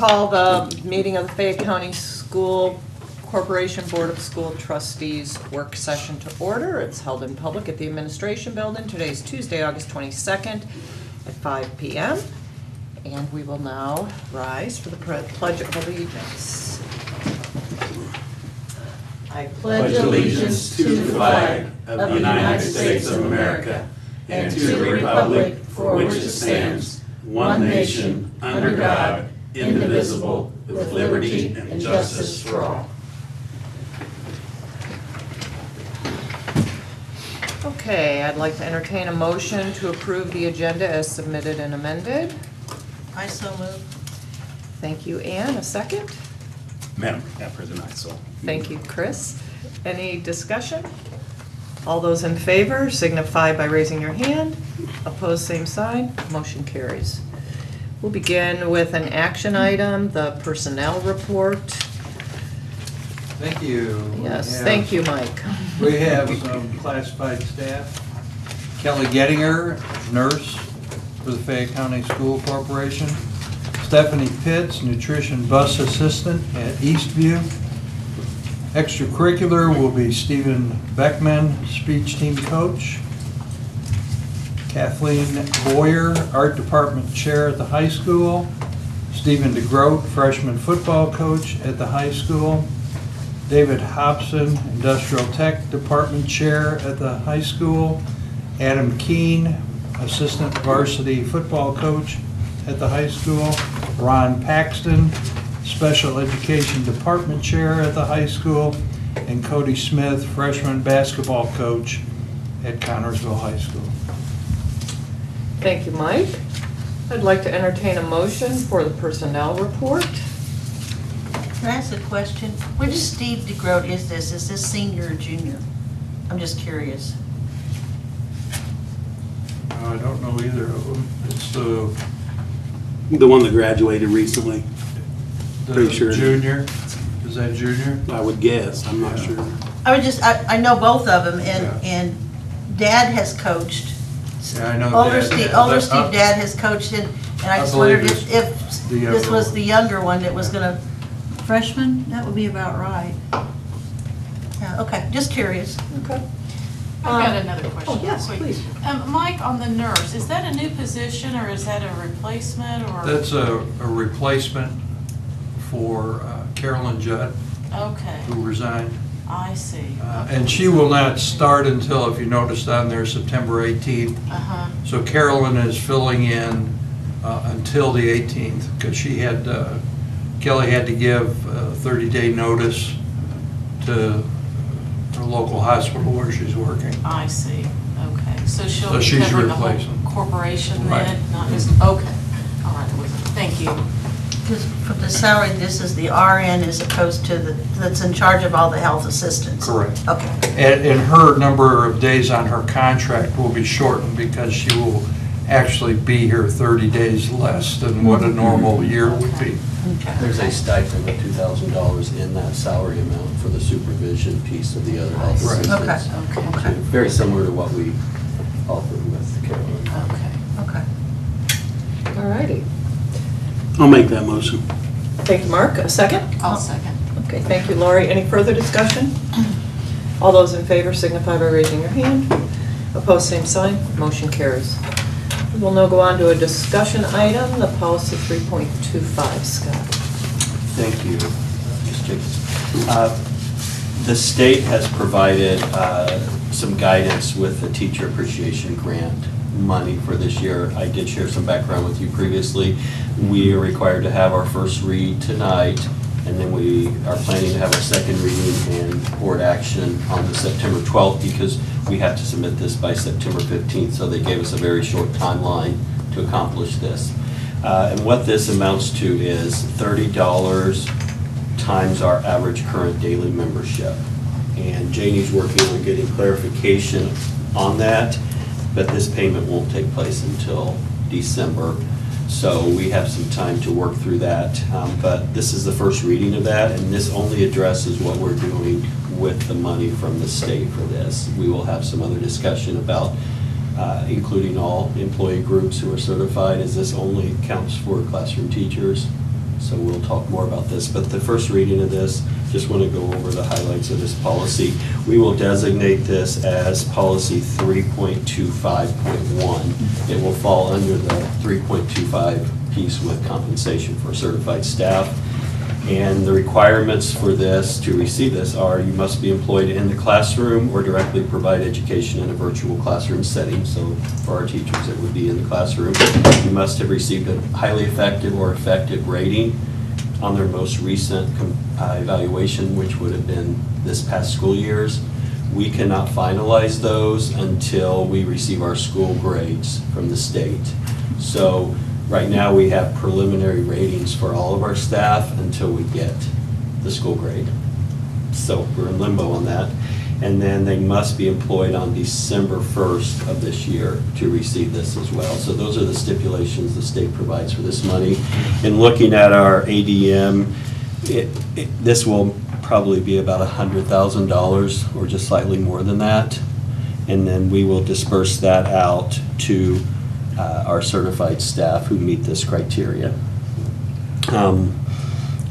call the meeting of the Fayette County School Corporation Board of School Trustees work session to order. It's held in public at the Administration Building. Today's Tuesday, August 22nd at 5 p.m. And we will now rise for the Pledge of Allegiance. I pledge allegiance to the flag of the United States of America and to the republic for which it stands, one nation, under God, indivisible, with liberty and justice for all. Okay, I'd like to entertain a motion to approve the agenda as submitted and amended. I so move. Thank you, Ann. A second? Madam President, I so. Thank you, Chris. Any discussion? All those in favor signify by raising your hand. Opposed, same sign. Motion carries. We'll begin with an action item, the personnel report. Thank you. Yes, thank you, Mike. We have some classified staff. Kelly Gettinger, nurse for the Fayette County School Corporation. Stephanie Pitts, nutrition bus assistant at Eastview. Extracurricular will be Stephen Beckman, speech team coach. Kathleen Boyer, art department chair at the high school. Stephen DeGroat, freshman football coach at the high school. David Hobson, industrial tech department chair at the high school. Adam Keene, assistant varsity football coach at the high school. Ron Paxton, special education department chair at the high school. And Cody Smith, freshman basketball coach at Connersville High School. Thank you, Mike. I'd like to entertain a motion for the personnel report. Can I ask a question? Which Steve DeGroat is this? Is this senior or junior? I'm just curious. I don't know either of them. It's The one that graduated recently, the Pretty sure. junior. Is that junior? I would guess, I'm not Yeah. sure. I know both of them, Yeah. and Dad has coached. Yeah, I know. Older Dad- Steve, yeah, older that- Steve Dad has coached, and I I just believe wondered it's if the this younger was one. the younger one that was gonna, freshman? That would be about right. Yeah, okay, just curious. Okay. I've got another question. Oh, yes, Sweet. please. Mike, on the nurse, is that a new position or is that a replacement or? That's a replacement for Carolyn Judd, Okay, who resigned. I see. And she will not start until, if you noticed on there, September 18th. Uh-huh, So Carolyn is filling in until the 18th, because Kelly had to give a 30-day notice to her local hospital where she's working. I see, okay. So she'll So be she's covering the whole replacing. corporation Right. then? Not just, okay, all right, thank you. Because for the salary, this is the RN as opposed to that's in charge of all the health assistants. Correct. Okay. And her number of days on her contract will be shortened because she will actually be here 30 days less than what a normal year would be. Okay. There's a stipend of $2,000 in that salary amount for the supervision piece of the other health Right. assistants. Okay, Okay, okay, Very similar to what we offered with Carolyn. okay. okay. All righty. I'll make that motion. Thank you, Mark. A second? I'll second. Okay, thank you, Lori. Any further discussion? All those in favor signify by raising your hand. Opposed, same sign. Motion carries. We'll now go on to a discussion item, the policy 3.25. Scott. Thank you, Ms. Jacobs. The state has provided some guidance with the teacher appreciation grant money for this year. I did share some background with you previously. We are required to have our first read tonight, and then we are planning to have our second reading and board action on the September 12th because we have to submit this by September 15th, so they gave us a very short timeline to accomplish this. And what this amounts to is $30 times our average current daily membership. And Janie's working on getting clarification on that, but this payment won't take place until December. So we have some time to work through that. But this is the first reading of that, and this only addresses what we're doing with the money from the state for this. We will have some other discussion about including all employee groups who are certified, as this only counts for classroom teachers. So we'll talk more about this. But the first reading of this, just want to go over the highlights of this policy. We will designate this as policy 3.25.1. It will fall under the 3.25 piece with compensation for certified staff. And the requirements for this, to receive this, are you must be employed in the classroom or directly provide education in a virtual classroom setting. So for our teachers, it would be in the classroom. You must have received a highly effective or effective rating on their most recent evaluation, which would have been this past school year's. We cannot finalize those until we receive our school grades from the state. So right now, we have preliminary ratings for all of our staff until we get the school grade. So we're in limbo on that. And then they must be employed on December 1st of this year to receive this as well. So those are the stipulations the state provides for this money. In looking at our ADM, this will probably be about $100,000 or just slightly more than that. And then we will disperse that out to our certified staff who meet this criteria.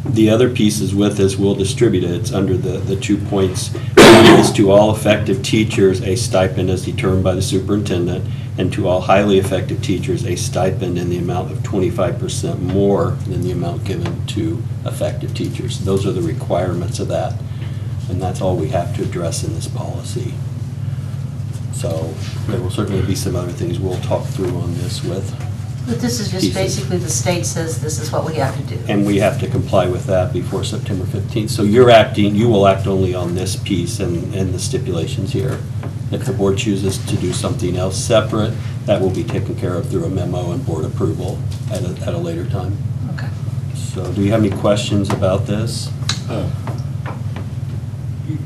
The other pieces with this, we'll distribute it. It's under the 2 points. One is to all effective teachers, a stipend as determined by the superintendent, and to all highly effective teachers, a stipend in the amount of 25% more than the amount given to effective teachers. Those are the requirements of that, and that's all we have to address in this policy. So there will certainly be some other things we'll talk through on this with. But this is just pieces. basically the state says this is what we have to do. And we have to comply with that before September 15th. So you will act only on this piece and the stipulations here. If the board chooses to do something else separate, that will be taken care of through a memo and board approval at a later time. Okay. So do you have any questions about this?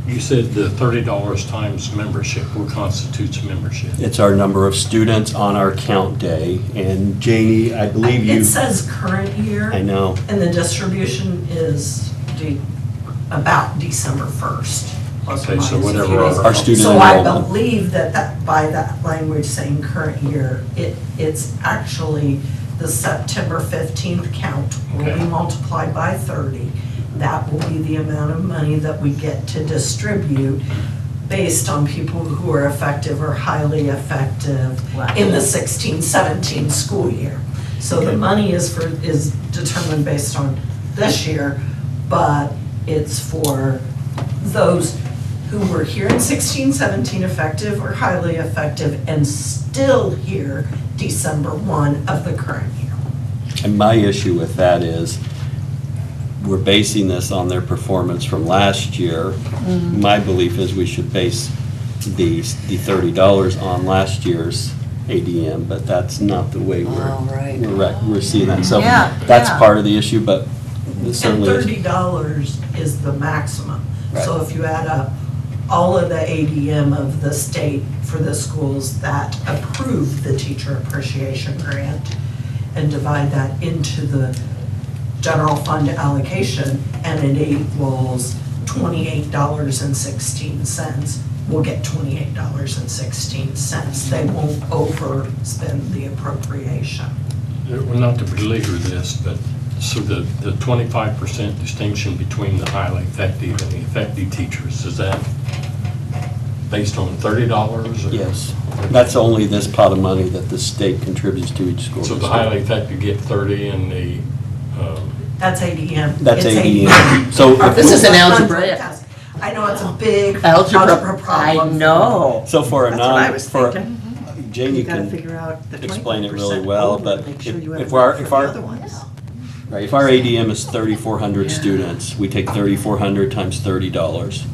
You said the $30 times membership. What constitutes membership? It's our number of students on our count day. And Janie, I believe you... It says current year. I know. And the distribution is about December 1st. plus or Okay, so minus a whatever few days. our student So I enrollment. believe that by that language saying current year, it's actually the September 15th count will be Okay. multiplied by 30. That will be the amount of money that we get to distribute based on people who are effective or highly effective in the 16-17 school year. So the money is determined based on this year, but it's for those who were here in 16-17 effective or highly effective and still here December 1 of the current year. And my issue with that is, we're basing this on their performance from last year. My belief is we should base the $30 on last year's ADM, but that's not the way Oh, right. we're seeing that. So Yeah, that's yeah. part of the issue, but it And certainly is. $30 is the maximum. So Right. if you add up all of the ADM of the state for the schools that approve the teacher appreciation grant and divide that into the general fund allocation, and it equals $28.16, we'll get $28.16. They won't overspend the appropriation. Well, not to belabor this, but so the 25% distinction between the highly effective and the effective teachers, is that based on $30? or- Yes, that's only this pot of money that the state contributes to each school. So the district. highly effective get 30 and the, That's ADM. That's It's ADM. So if- This is an algebraic. I know it's a big Algebra, algebra problem. I know. So for a That's what I non, was for, thinking. Janie You gotta can figure out the 25% explain it really well, over, but make sure you if have our- enough if for our- the other ones. right, if our ADM is 3,400 Yeah. students, we take 3,400 times $30,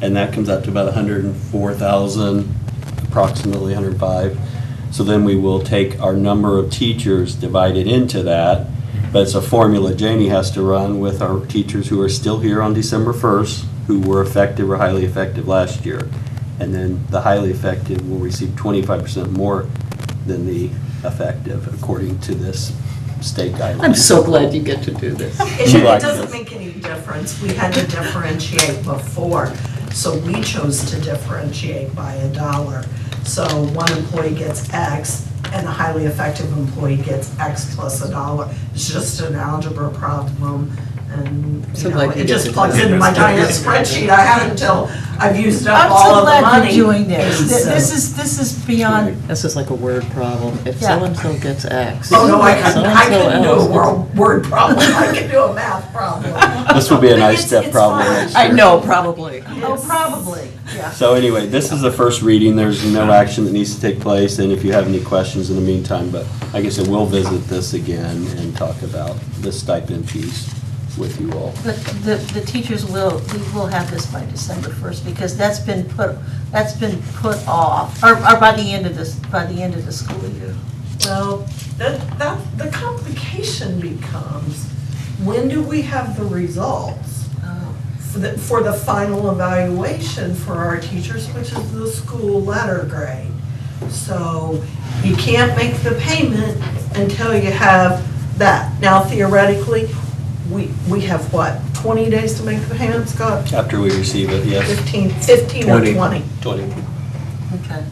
and that comes out to about 104,000, approximately 105. So then we will take our number of teachers divided into that, but it's a formula Janie has to run with our teachers who are still here on December 1st, who were effective or highly effective last year. And then the highly effective will receive 25% more than the effective, according to this state guideline. I'm so glad you get to do this. She It likes doesn't this. make any difference. We had to differentiate before, so we chose to differentiate by $1. So one employee gets X, and a highly effective employee gets X plus $1. It's just an algebra problem, and, So you know, glad you it just did plugs that. into my giant spreadsheet. I have until I've used up I'm all so of the glad money. you're doing this. So- This is beyond, This is like a word problem. If Yeah. so-and-so gets X. Oh, no, I couldn't so-and-so do a else word problem, I can do a math problem. This would be a nice It's- step it's problem fine. next gets- I year. know, probably. oh, probably, yeah. So anyway, this is the first reading, there's no action that needs to take place, and if you have any questions in the meantime, but like I said, we'll visit this again and talk about the stipend piece with you all. But the teachers we will have this by December 1st, because that's been put off, or by the end of the school year. Well, the complication becomes, when do we have the results for the final evaluation for our teachers, which is the school letter grade? So you can't make the payment until you have that. Now theoretically, we have what, 20 days to make the payment, Scott? After we receive it, yes. 15 or 20? 20. Okay.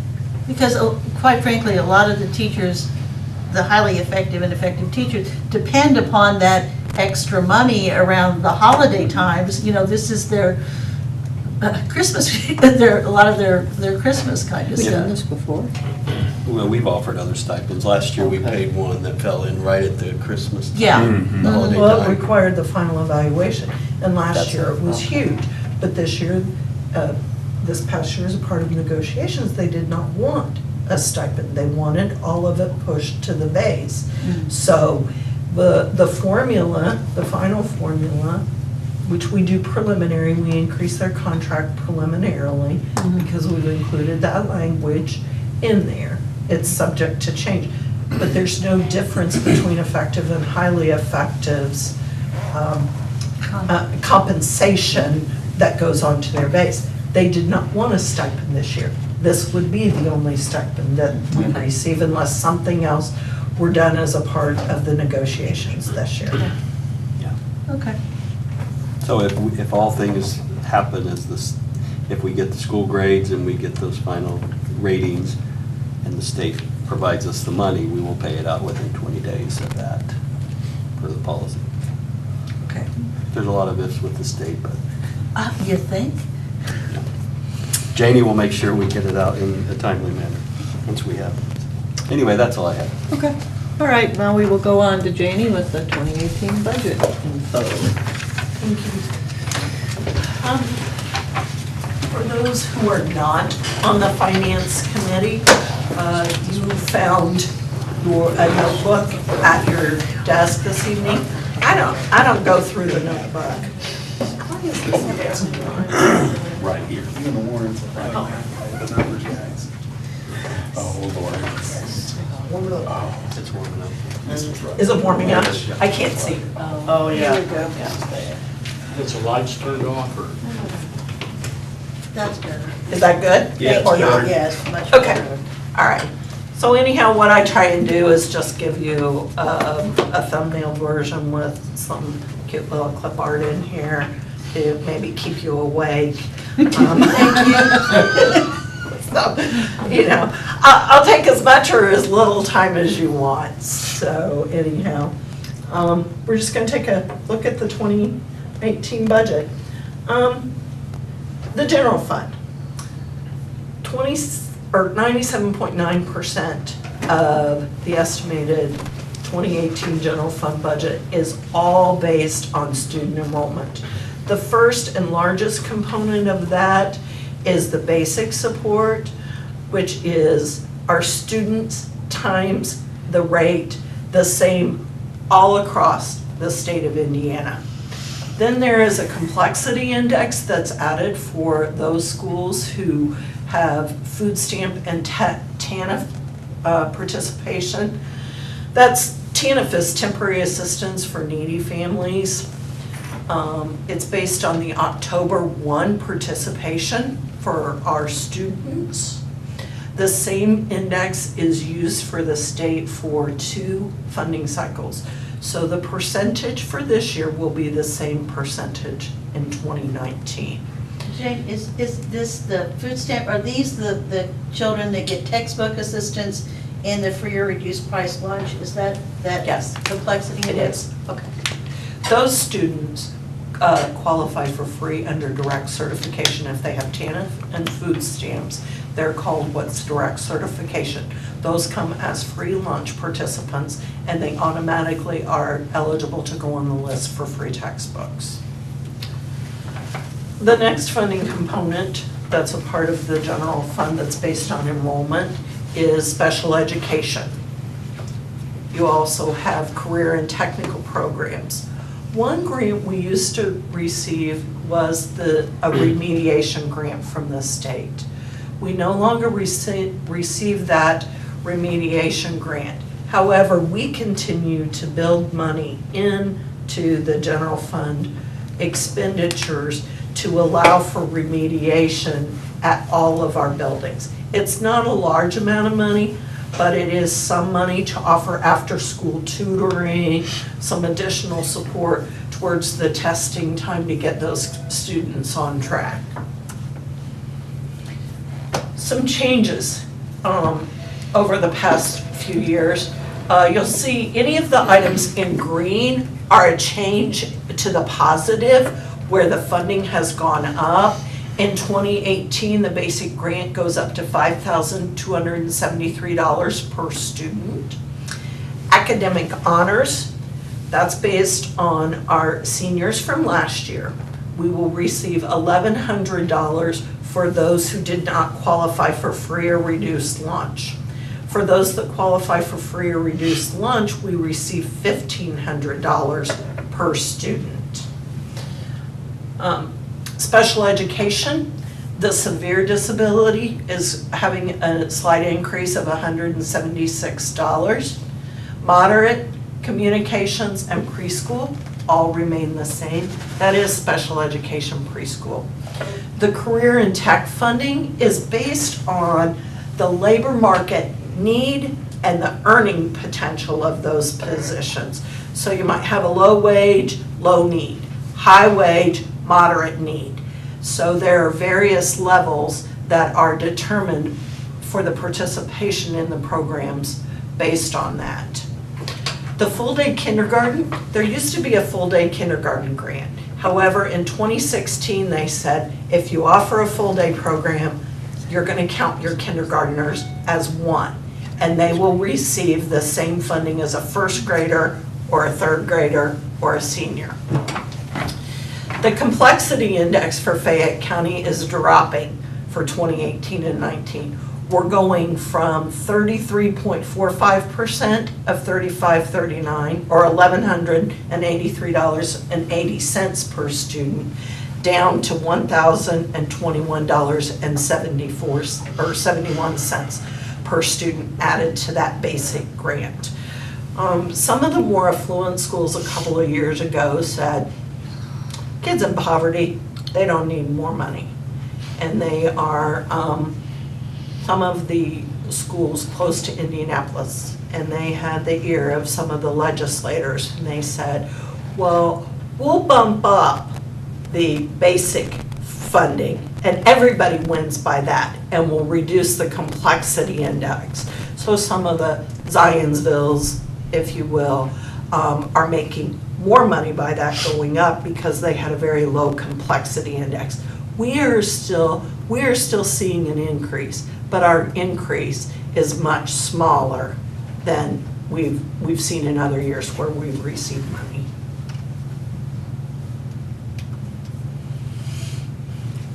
Because quite frankly, a lot of the teachers, the highly effective and effective teachers, depend upon that extra money around the holiday times. You know, this is their Christmas, a lot of their Christmas kind of We've done stuff. this before. Well, we've offered other stipends. Last year, we Okay. paid one that fell in right at the Christmas time. Yeah. The holiday Well, it time. required the final evaluation, and last That's year it. it was huge. But this year, this past year, as a part of negotiations, they did not want a stipend. They wanted all of it pushed to the base. So the formula, the final formula, which we do preliminary, we increase their contract preliminarily because we've included that language in there. It's subject to change. But there's no difference between effective and highly effectives compensation that goes on to their base. They did not want a stipend this year. This would be the only stipend that we receive unless something else were done as a part of the negotiations this year. Yeah. Okay. So if all things happen as this, if we get the school grades and we get those final ratings and the state provides us the money, we will pay it out within 20 days of that for the policy. Okay. There's a lot of ifs with the state, but You think? Janie will make sure we get it out in a timely manner once we have it. Anyway, that's all I have. Okay. All right, now we will go on to Janie with the 2018 budget info. Thank you. For those who are not on the finance committee, you found a notebook at your desk this evening. I don't go through the notebook. Right here. Even the warrants, the numbers, guys. Oh, Lord. It's warming up. Is it warming up? I can't see. Oh, yeah. Here we go. Is the lights turned off or? That's better. Is that good? Yeah, it's Or not? better. Yes, much Okay. better. All right. So anyhow, what I try and do is just give you a thumbnail version with some cute little clip art in here to maybe keep you awake. Thank you. So, you know, I'll take as much or as little time as you want. So anyhow, we're just gonna take a look at the 2018 budget. The general fund. 97.9% of the estimated 2018 general fund budget is all based on student enrollment. The first and largest component of that is the basic support, which is our students times the rate, the same all across the state of Indiana. Then there is a complexity index that's added for those schools who have food stamp and TANF participation. That's TANF is temporary assistance for needy families. It's based on the October 1 participation for our students. The same index is used for the state for 2 funding cycles. So the percentage for this year will be the same percentage in 2019. Jane, is this the food stamp, are these the children that get textbook assistance and the free or reduced price lunch, is that Yes. complexity It index? is. Okay. Those students qualify for free under direct certification if they have TANF and food stamps. They're called what's direct certification. Those come as free lunch participants, and they automatically are eligible to go on the list for free textbooks. The next funding component that's a part of the general fund that's based on enrollment is special education. You also have career and technical programs. One grant we used to receive was a remediation grant from the state. We no longer receive that remediation grant. However, we continue to build money into the general fund expenditures to allow for remediation at all of our buildings. It's not a large amount of money, but it is some money to offer after-school tutoring, some additional support towards the testing time to get those students on track. Some changes over the past few years. You'll see any of the items in green are a change to the positive where the funding has gone up. In 2018, the basic grant goes up to $5,273 per student. Academic honors, that's based on our seniors from last year. We will receive $1,100 for those who did not qualify for free or reduced lunch. For those that qualify for free or reduced lunch, we receive $1,500 per student. Special education, the severe disability is having a slight increase of $176. Moderate, communications, and preschool all remain the same. That is special education preschool. The career and tech funding is based on the labor market need and the earning potential of those positions. So you might have a low wage, low need, high wage, moderate need. So there are various levels that are determined for the participation in the programs based on that. The full-day kindergarten, there used to be a full-day kindergarten grant. However, in 2016, they said, if you offer a full-day program, you're going to count your kindergartners as one, and they will receive the same funding as a first grader or a third grader or a senior. The complexity index for Fayette County is dropping for 2018 and 19. We're going from 33.45% of 3539, or $1,183.80 per student, down to $1,021.71 per student added to that basic grant. Some of the more affluent schools a couple of years ago said, kids in poverty, they don't need more money. And they are, some of the schools close to Indianapolis, and they had the ear of some of the legislators, and they said, well, we'll bump up the basic funding, and everybody wins by that, and we'll reduce the complexity index. So some of the Zionsvilles, if you will, are making more money by that going up because they had a very low complexity index. We are still seeing an increase, but our increase is much smaller than we've seen in other years where we've received money.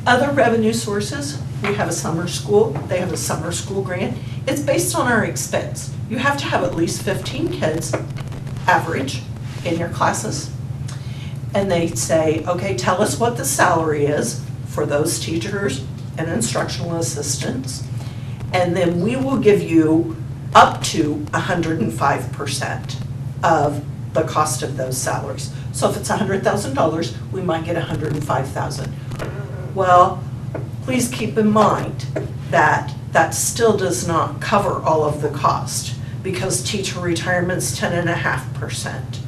Other revenue sources, we have a summer school, they have a summer school grant. It's based on our expense. You have to have at least 15 kids, average, in your classes. And they say, okay, tell us what the salary is for those teachers and instructional assistants. And then we will give you up to 105% of the cost of those salaries. So if it's $100,000, we might get $105,000. Well, please keep in mind that that still does not cover all of the cost because teacher retirement's 10.5%.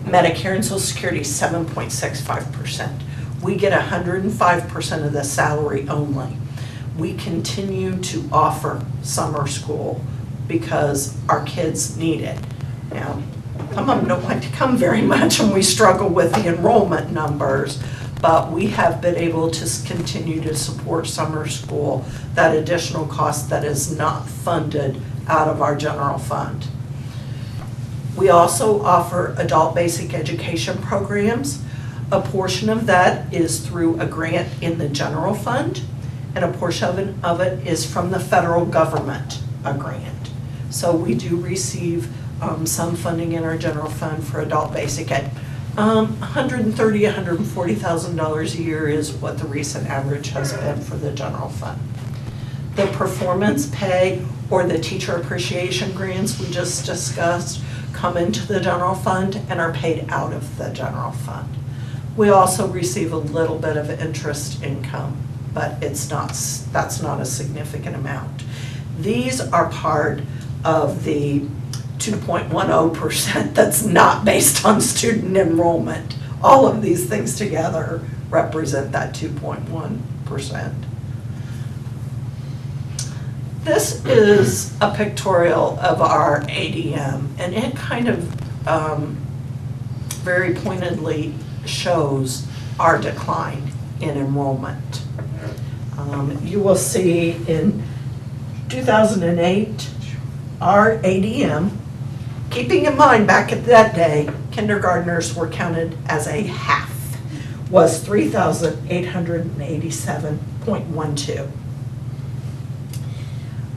Medicare and Social Security 7.65%. We get 105% of the salary only. we continue to offer summer school because our kids need it. Now, some of them don't like to come very much and we struggle with the enrollment numbers, but we have been able to continue to support summer school, that additional cost that is not funded out of our general fund. We also offer adult basic education programs. A portion of that is through a grant in the general fund, and a portion of it is from the federal government, a grant. So we do receive some funding in our general fund for adult basic ed. $130,000, $140,000 a year is what the recent average has been for the general fund. The performance pay or the teacher appreciation grants we just discussed come into the general fund and are paid out of the general fund. We also receive a little bit of interest income, but that's not a significant amount. These are part of the 2.10% that's not based on student enrollment. All of these things together represent that 2.1%. This is a pictorial of our ADM, and it kind of very pointedly shows our decline in enrollment. You will see in 2008, our ADM, keeping in mind back at that day, kindergartners were counted as a half, was 3,887.12.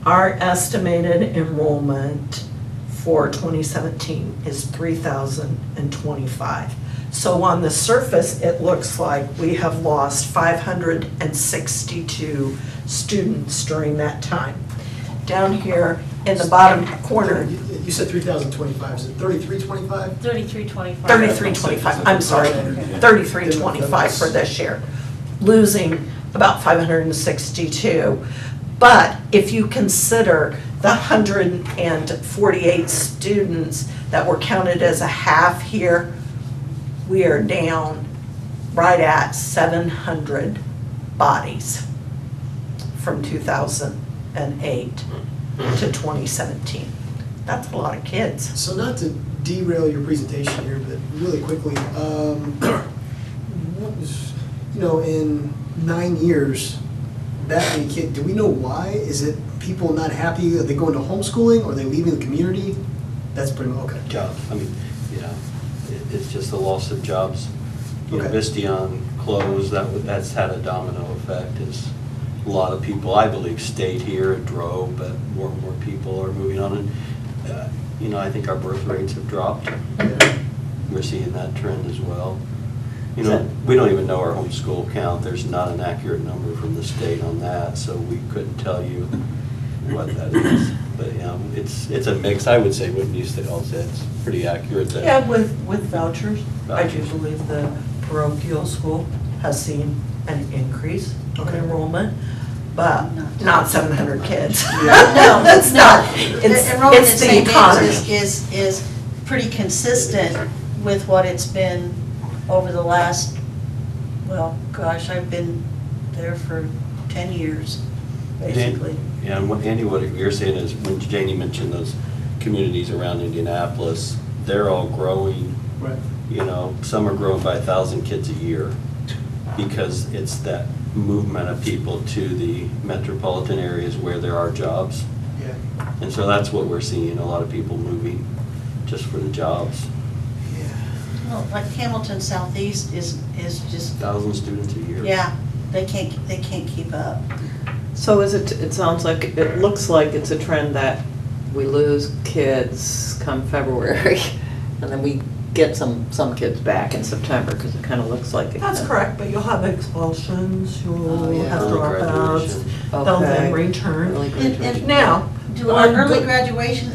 Our estimated enrollment for 2017 is 3,025. So on the surface, it looks like we have lost 562 students during that time. Down here in the bottom corner, You said 3,025, is it 3,325? 3325. 3325, I'm sorry, 3325 for this year, losing about 562. But if you consider the 148 students that were counted as a half here, we are down right at 700 bodies from 2008 to 2017. That's a lot of kids. So not to derail your presentation here, but really quickly, in 9 years, that many kids, do we know why? Is it people not happy? Are they going to homeschooling or are they leaving the community? That's pretty much, okay. Jobs, it's just the loss of jobs. Okay. Visteon closed, that's had a domino effect. It's a lot of people, I believe, stayed here and drove, but more and more people are moving on. And I think our birth rates have dropped. Yeah. We're seeing that trend as well. We don't even know our homeschool count. There's not an accurate number from the state on that, so we couldn't tell you what that is. But it's a mix. I would say, wouldn't you say, also, it's pretty accurate that. Yeah, with vouchers, I do believe the parochial school has seen an increase in enrollment, but not 700 kids. No, That's not, The it's enrollment in the St. economy. James is pretty consistent with what it's been over the last, well, gosh, I've been there for 10 years, basically. Yeah, and Andy, what you're saying is, when Janie mentioned those communities around Indianapolis, they're all growing. Right. Some are growing by 1,000 kids a year because it's that movement of people to the metropolitan areas where there are jobs. Yeah. And so that's what we're seeing, a lot of people moving just for the jobs. Well, like Hamilton Southeast is just, 1,000 students a year. yeah, they can't keep up. So it sounds like, it looks like it's a trend that we lose kids come February, and then we get some kids back in September, because it kind of looks like it. That's correct, but you'll have expulsions, you'll yeah. have Early dropouts, graduation. they'll then Okay. return. Early And graduation. Now, Do our one early good- graduation,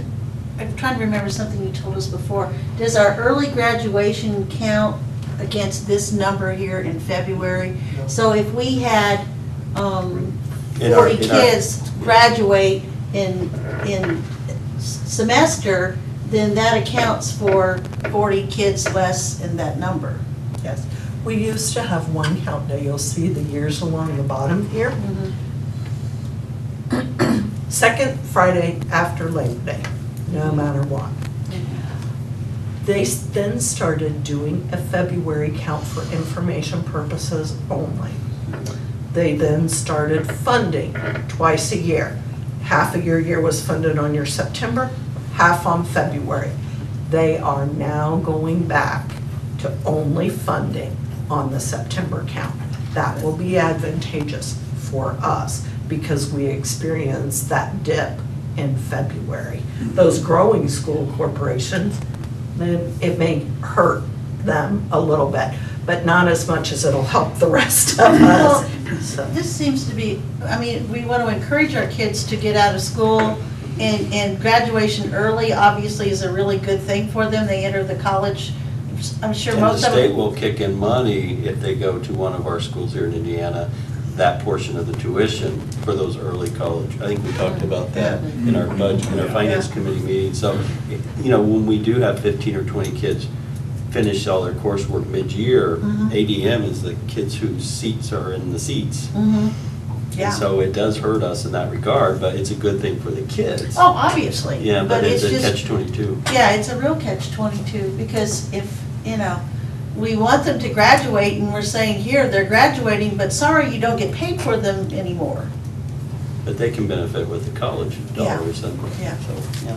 I'm trying to remember something you told us before. Does our early graduation count against this number here in February? No. So if we had In 40 our- kids graduate in semester, then that accounts for 40 kids less in that number. Yes, we used to have one count day, you'll see the years along the bottom here. second Friday after Labor Day, no matter what. They then started doing a February count for information purposes only. They then started funding twice a year. Half of your year was funded on your September, half on February. They are now going back to only funding on the September count. That will be advantageous for us because we experienced that dip in February. Those growing school corporations, then it may hurt them a little bit, but not as much as it'll help the rest of us. So- This seems to be, I mean, we want to encourage our kids to get out of school, and graduation early obviously is a really good thing for them. They enter the college, I'm sure And the most of state them. will kick in money if they go to one of our schools here in Indiana, that portion of the tuition for those early college. I think we talked about that in our budget, in our finance committee meeting. So, you know, when we do have 15 or 20 kids finish all their coursework mid-year, ADM is the kids whose seats are in the seats. Yeah. And so it does hurt us in that regard, but it's a good thing for the kids. Oh, obviously. Yeah, but it's a just- catch-22. Yeah, it's a real catch-22, because if, you know, we want them to graduate, and we're saying, here, they're graduating, but sorry, you don't get paid for them anymore. But they can benefit with the college Yeah. dollars. And Yeah. so, yeah,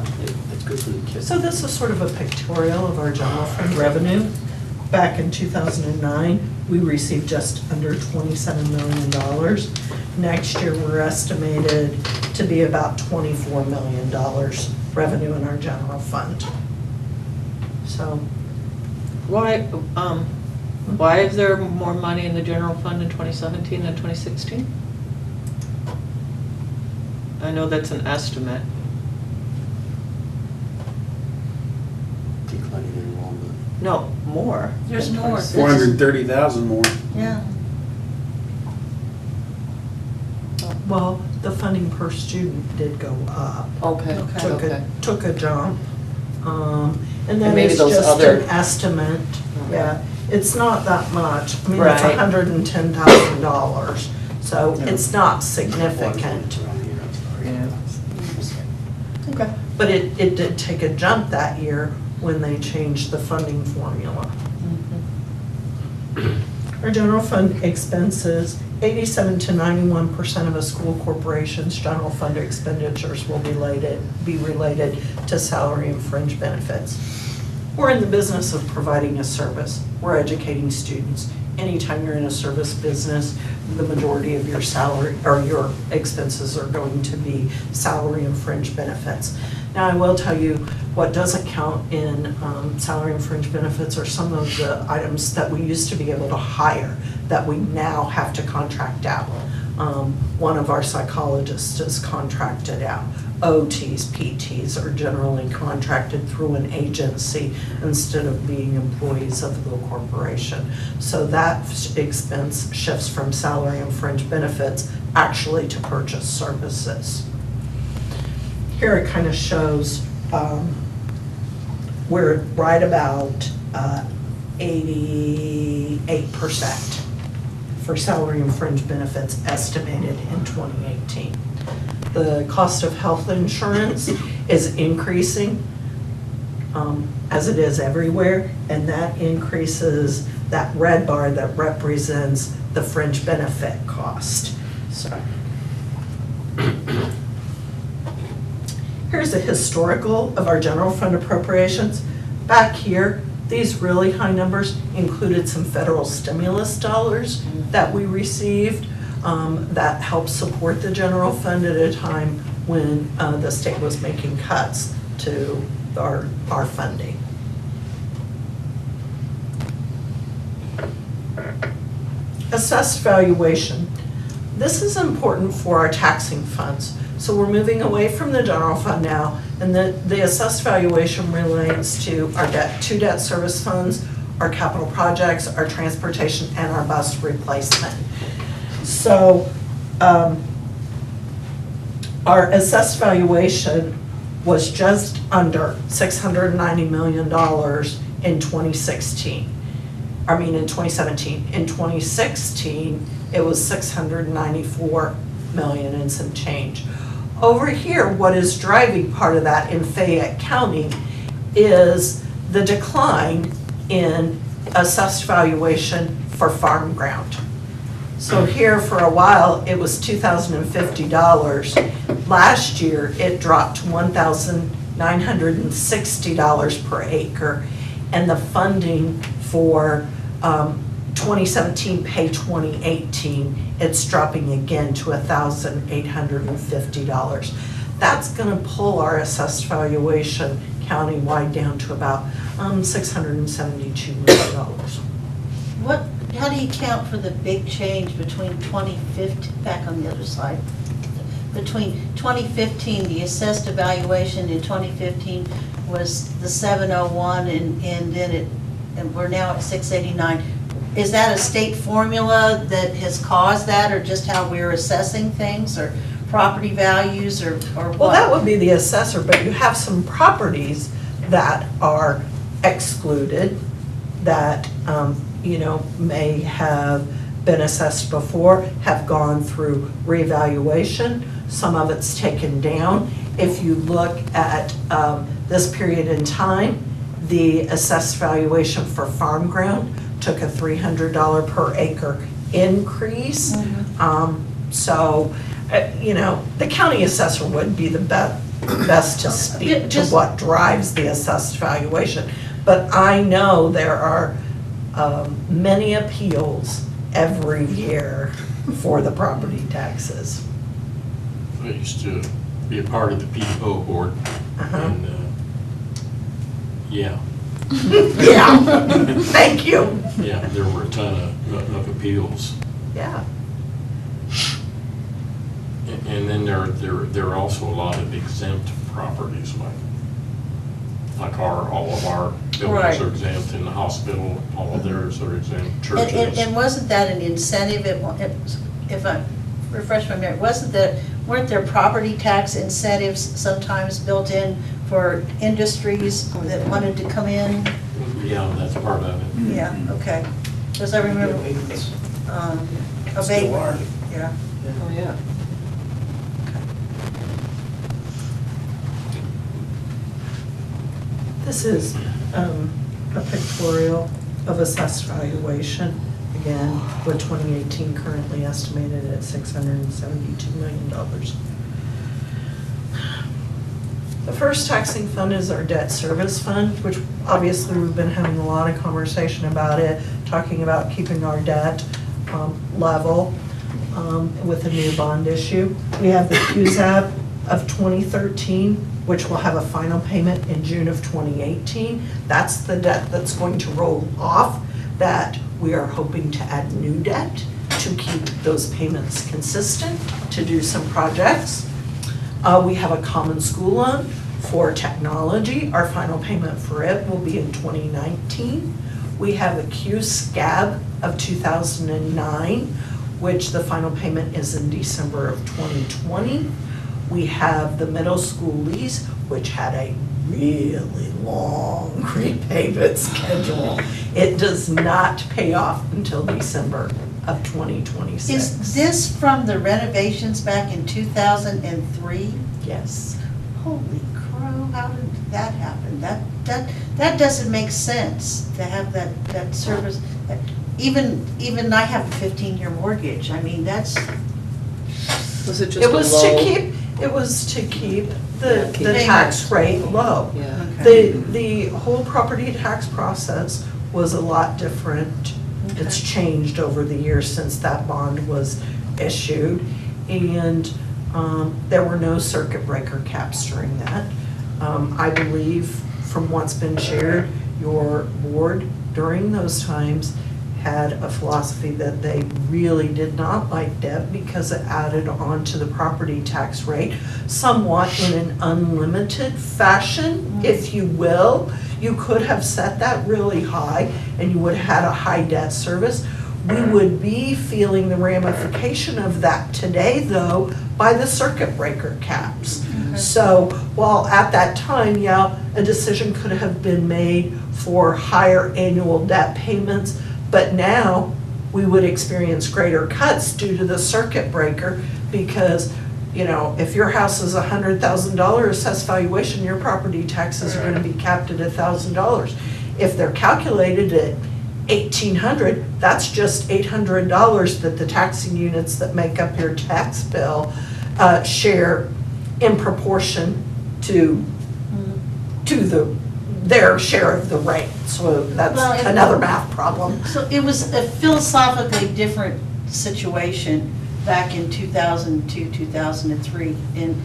it's good for the kids. So this is sort of a pictorial of our general fund revenue. Back in 2009, we received just under $27 million. Next year, we're estimated to be about $24 million revenue in our general fund. So, Why is there more money in the general fund in 2017 than 2016? I know that's an estimate. Declining enrollment. No, more. There's than more. 2016. 430,000 more. Yeah. well, the funding per student did go up. Okay, Okay. okay. Took a jump. And And then maybe it's those just other- an estimate, yeah. It's not that much. I mean, it's Right. $110,000, so it's not significant. Yeah. Okay. But it did take a jump that year when they changed the funding formula. Our general fund expenses, 87 to 91% of a school corporation's general fund expenditures will be related to salary and fringe benefits. We're in the business of providing a service. We're educating students. Anytime you're in a service business, the majority of your salary or your expenses are going to be salary and fringe benefits. Now, I will tell you, what doesn't count in salary and fringe benefits are some of the items that we used to be able to hire that we now have to contract out. One of our psychologists is contracted out. OTs, PTs are generally contracted through an agency instead of being employees of the corporation. So that expense shifts from salary and fringe benefits actually to purchase services. Here it kind of shows we're right about 88% for salary and fringe benefits estimated in 2018. The cost of health insurance is increasing, as it is everywhere, and that increases that red bar that represents the fringe benefit cost. So here's a historical of our general fund appropriations. Back here, these really high numbers included some federal stimulus dollars that we received that helped support the general fund at a time when the state was making cuts to our funding. Assessed valuation. This is important for our taxing funds. So we're moving away from the general fund now, and the assessed valuation relates to our two debt service funds, our capital projects, our transportation, and our bus replacement. So our assessed valuation was just under $690 million in 2016. I mean, in 2017. In 2016, it was $694 million and some change. over here, what is driving part of that in Fayette County is the decline in assessed valuation for farm ground. So here for a while, it was $2,050. Last year, it dropped to $1,960 per acre. And the funding for 2017 pay 2018, it's dropping again to $1,850. That's gonna pull our assessed valuation countywide down to about $672 million. How do you count for the big change between 2015, back on the other side? Between 2015, the assessed evaluation in 2015 was the 701 and then and we're now at 689. Is that a state formula that has caused that, or just how we're assessing things, or property values, or what? Well, that would be the assessor, but you have some properties that are excluded that, may have been assessed before, have gone through reevaluation. Some of it's taken down. If you look at this period in time, the assessed valuation for farm ground took a $300 per acre increase. The county assessor would be the best to speak to what drives the assessed valuation. But I know there are many appeals every year for the property taxes. I used to be a part of the PO board, and, yeah. Yeah, thank you. Yeah, there were a ton of appeals. Yeah. And then there are also a lot of exempt properties, like all of our buildings are exempt, in the hospital, all of theirs are exempt, churches. And wasn't that an incentive, if I refresh my memory, weren't there property tax incentives sometimes built in for industries that wanted to come in? Yeah, that's part of it. Yeah, okay. Because I remember, Still are. yeah. Oh, yeah. This is a pictorial of assessed valuation, again, with 2018 currently estimated at $672 million. The first taxing fund is our debt service fund, which obviously we've been having a lot of conversation about it, talking about keeping our debt level with a new bond issue. We have the QZAB of 2013, which will have a final payment in June of 2018. That's the debt that's going to roll off, that we are hoping to add new debt to keep those payments consistent, to do some projects. We have a common school loan for technology. Our final payment for it will be in 2019. We have a QSCAB of 2009, which the final payment is in December of 2020. We have the middle school lease, which had a really long repayment schedule. It does not pay off until December of 2026. Is this from the renovations back in 2003? Yes. Holy crow, how did that happen? That doesn't make sense to have that service. Even I have a 15-year mortgage. I mean, that's. Was it just It was a low? it was to keep the keep tax rate low. Yeah. Okay. The whole property tax process was a lot different. It's changed over the years since that bond was issued. And there were no circuit breaker caps during that. I believe from what's been shared, your board during those times had a philosophy that they really did not like debt because it added on to the property tax rate somewhat in an unlimited fashion, if you will. You could have set that really high and you would have had a high debt service. We would be feeling the ramification of that today, though, by the circuit breaker caps. So while at that time, yeah, a decision could have been made for higher annual debt payments, but now we would experience greater cuts due to the circuit breaker because You know, if your house is $100,000 assessed valuation, your property taxes are gonna be capped at $1,000. If they're calculated at 1,800, that's just $800 that the taxing units that make up your tax bill share in proportion to their share of the rate. So that's Well, it- another math problem. So it was a philosophically different situation back in 2002, 2003, and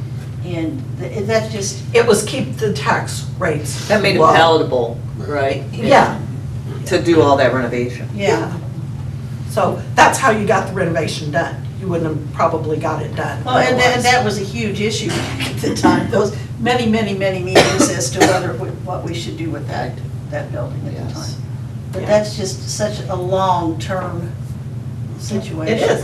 that just, It was keep the tax rates That made it low. palatable, right? Yeah, To do all that renovation. yeah. so that's how you got the renovation done. You wouldn't have probably got it done Well, and otherwise. that was a huge issue at the time, those many meetings as to what we should do with that building at the Yes. time. But Yeah. that's just such a long-term situation. It is.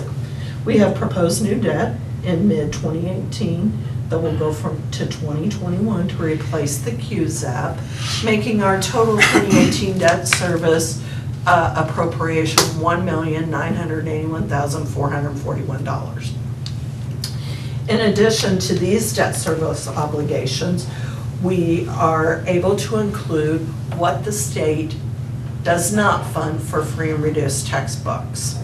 We have proposed new debt in mid-2018 that will go to 2021 to replace the QZAP, making our total 2018 debt service appropriation $1,981,441. In addition to these debt service obligations, we are able to include what the state does not fund for free and reduced textbooks.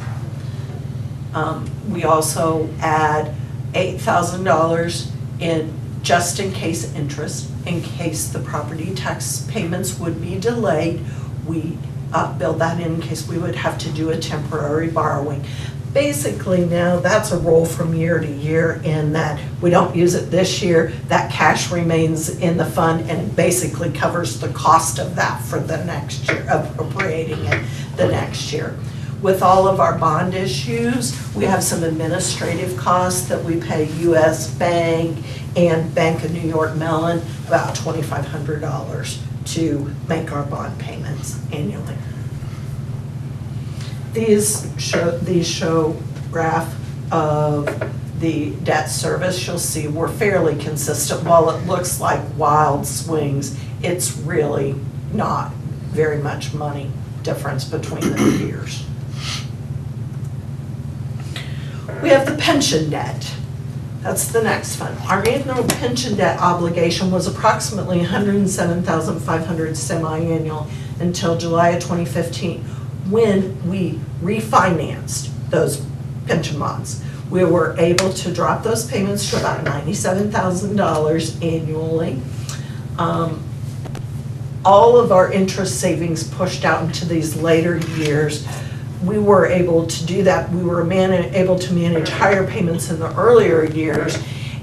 We also add $8,000 in just in case interest, in case the property tax payments would be delayed. We build that in case we would have to do a temporary borrowing. Basically now, that's a roll from year to year in that we don't use it this year, that cash remains in the fund and basically covers the cost of that for the next year, appropriating it the next year. With all of our bond issues, we have some administrative costs that we pay US Bank and Bank of New York Mellon, about $2,500 to make our bond payments annually. These show graph of the debt service. You'll see we're fairly consistent. While it looks like wild swings, it's really not very much money difference between the years. We have the pension debt. That's the next fund. Our annual pension debt obligation was approximately $107,500 semi-annual until July of 2015, when we refinanced those pension bonds. We were able to drop those payments to about $97,000 annually. All of our interest savings pushed out into these later years. We were able to do that. We were able to manage higher payments in the earlier years,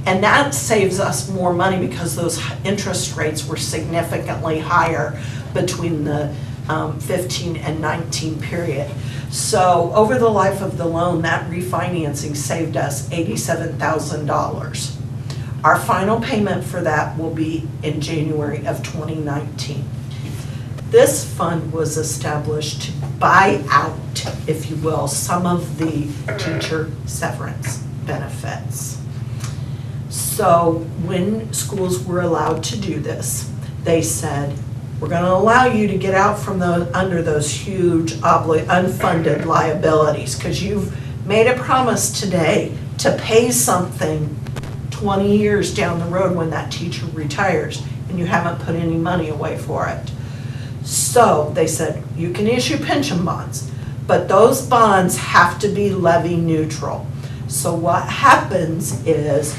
and that saves us more money because those interest rates were significantly higher between the 15 and 19 period. So over the life of the loan, that refinancing saved us $87,000. Our final payment for that will be in January of 2019. This fund was established to buy out, if you will, some of the teacher severance benefits. So when schools were allowed to do this, they said, we're going to allow you to get out from under those huge unfunded liabilities, because you've made a promise today to pay something 20 years down the road when that teacher retires, and you haven't put any money away for it. So they said, you can issue pension bonds, but those bonds have to be levy neutral. So what happens is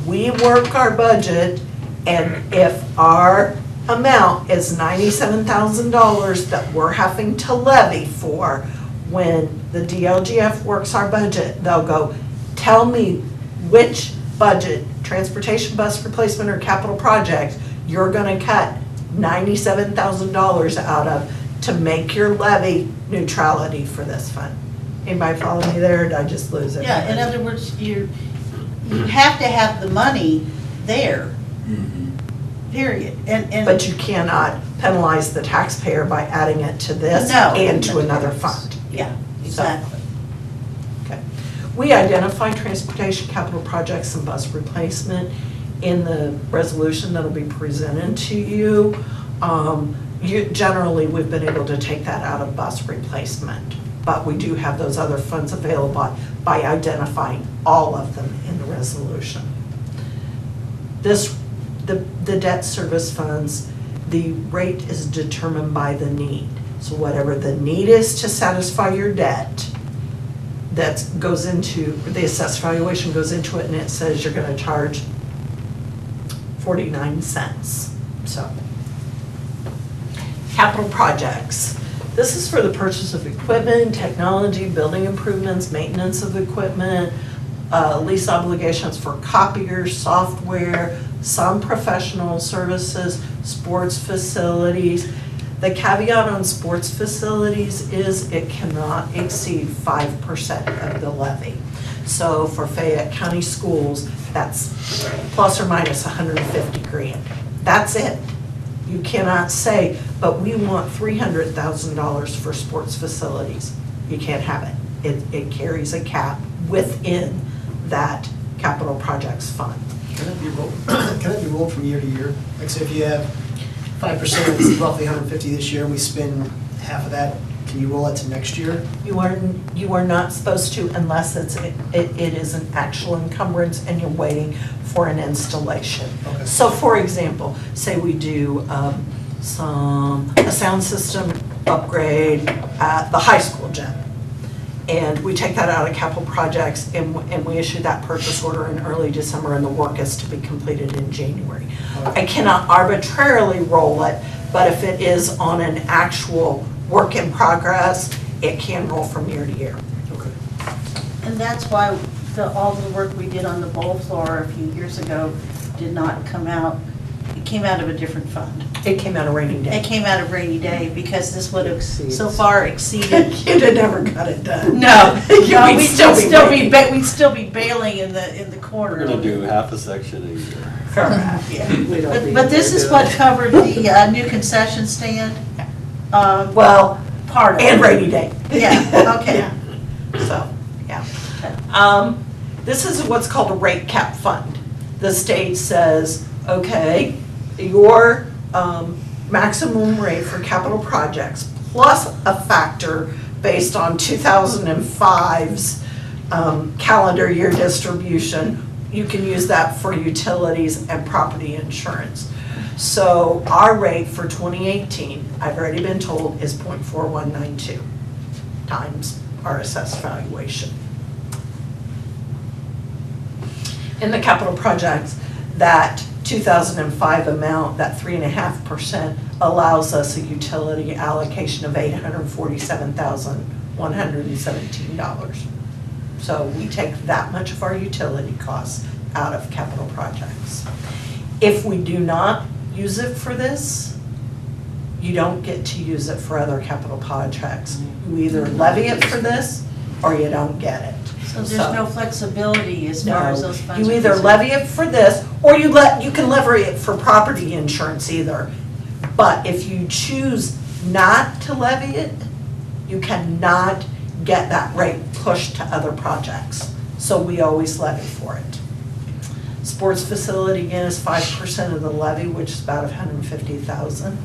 we work our budget, and if our amount is $97,000 that we're having to levy for, when the DLGF works our budget, they'll go, tell me which budget, transportation bus replacement or capital project, you're gonna cut $97,000 out of to make your levy neutrality for this fund. Anybody follow me there, or did I just lose it? Yeah, in other words, you have to have the money there, period. And But you cannot penalize the taxpayer by adding it to this No. and to another fund. yeah, exactly. Okay. We identify transportation capital projects and bus replacement in the resolution that'll be presented to you. Generally, we've been able to take that out of bus replacement, but we do have those other funds available by identifying all of them in the resolution. the debt service funds, the rate is determined by the need. So whatever the need is to satisfy your debt, that goes into, the assessed valuation goes into it, and it says you're gonna charge 49 cents, so. Capital projects. This is for the purchase of equipment, technology, building improvements, maintenance of equipment, lease obligations for copiers, software, some professional services, sports facilities. The caveat on sports facilities is it cannot exceed 5% of the levy. So for Fayette County Schools, that's plus or minus 150 grand. That's it. You cannot say, but we want $300,000 for sports facilities. You can't have it. It carries a cap within that capital projects fund. Can that be rolled from year to year? Like, so if you have 5%, it's roughly 150 this year, and we spend half of that, can you roll it to next year? You are not supposed to unless it is an actual encumbrance and you're waiting for an installation. Okay. So for example, say we do a sound system upgrade at the high school gym. And we take that out of capital projects and we issue that purchase order in early December and the work is to be completed in January. I cannot arbitrarily roll it, but if it is on an actual work in progress, it can roll from year to year. Okay. And that's why all the work we did on the bowl floor a few years ago did not come out, it came out of a different fund. It came out of rainy day. It came out of rainy day because this would have so far exceeded. You'd have never got it done. No, We'd we'd still be waiting. we'd still be bailing in the corner. We're gonna do half a section a year. Correct, yeah. But this is what covered the new concession stand? Well, Part of it. and rainy day. Yeah, okay. So, yeah. This is what's called a rate cap fund. The state says, okay, your maximum rate for capital projects plus a factor based on 2005's calendar year distribution, you can use that for utilities and property insurance. So our rate for 2018, I've already been told, is 0.4192 times our assessed valuation. In the capital projects, that 2005 amount, that 3.5%, allows us a utility allocation of $847,117. So we take that much of our utility costs out of capital projects. If we do not use it for this, you don't get to use it for other capital projects. You either levy it for this or you don't get it. So there's no flexibility as far as those funds. You are either concerned. levy it for this, or you can levy it for property insurance either. But if you choose not to levy it, you cannot get that rate pushed to other projects. So we always levy for it. Sports facility, again, is 5% of the levy, which is about $150,000.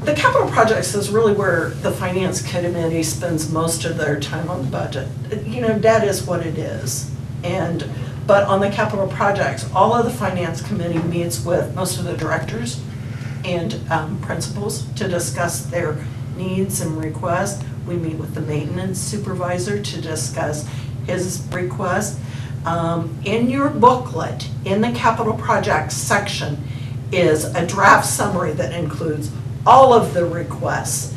The capital projects is really where the finance committee spends most of their time on the budget. You know, debt is what it is. But on the capital projects, all of the finance committee meets with most of the directors and principals to discuss their needs and requests. We meet with the maintenance supervisor to discuss his request. In your booklet, in the capital projects section, is a draft summary that includes all of the requests.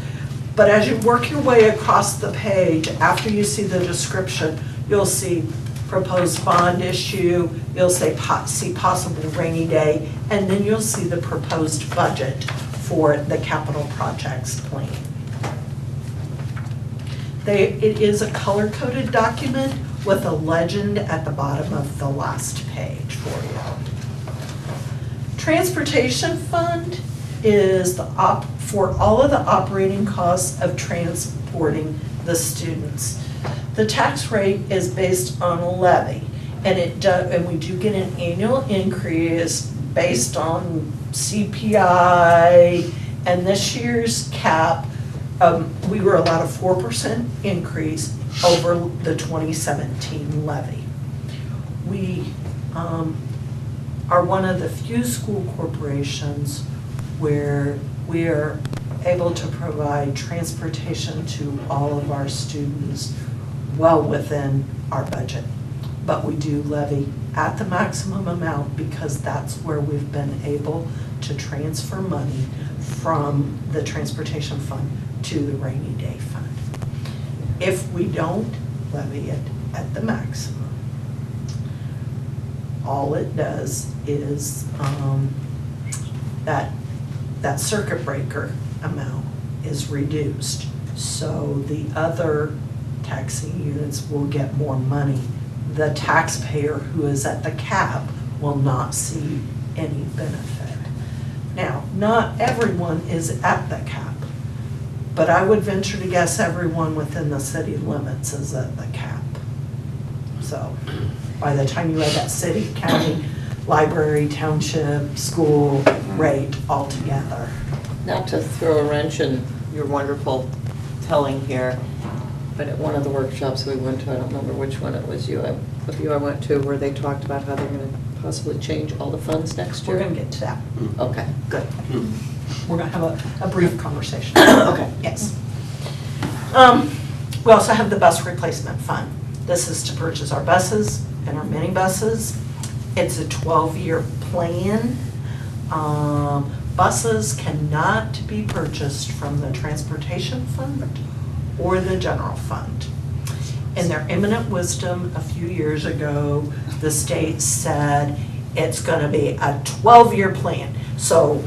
But as you work your way across the page, after you see the description, you'll see proposed bond issue, you'll see possible rainy day, and then you'll see the proposed budget for the capital projects plan. It is a color-coded document with a legend at the bottom of the last page for you. Transportation fund is for all of the operating costs of transporting the students. The tax rate is based on a levy, and we do get an annual increase based on CPI, and this year's cap, we were allowed a 4% increase over the 2017 levy. are one of the few school corporations where we are able to provide transportation to all of our students well within our budget. But we do levy at the maximum amount because that's where we've been able to transfer money from the transportation fund to the rainy day fund. If we don't levy it at the maximum, all it does is that circuit breaker amount is reduced. So the other taxing units will get more money. The taxpayer who is at the cap will not see any benefit. Now, not everyone is at the cap, but I would venture to guess everyone within the city limits is at the cap. So by the time you add that city, county, library, township, school rate all together. Not to throw a wrench in your wonderful telling here, but at one of the workshops we went to, I don't remember which one it was I went to, where they talked about how they're going to possibly change all the funds next year. We're gonna get to that. Okay, good. We're gonna have a brief conversation. Okay. Yes. We also have the bus replacement fund. This is to purchase our buses and our minibuses. It's a 12-year plan. Buses cannot be purchased from the transportation fund or the general fund. In their eminent wisdom, a few years ago, the state said it's gonna be a 12-year plan. So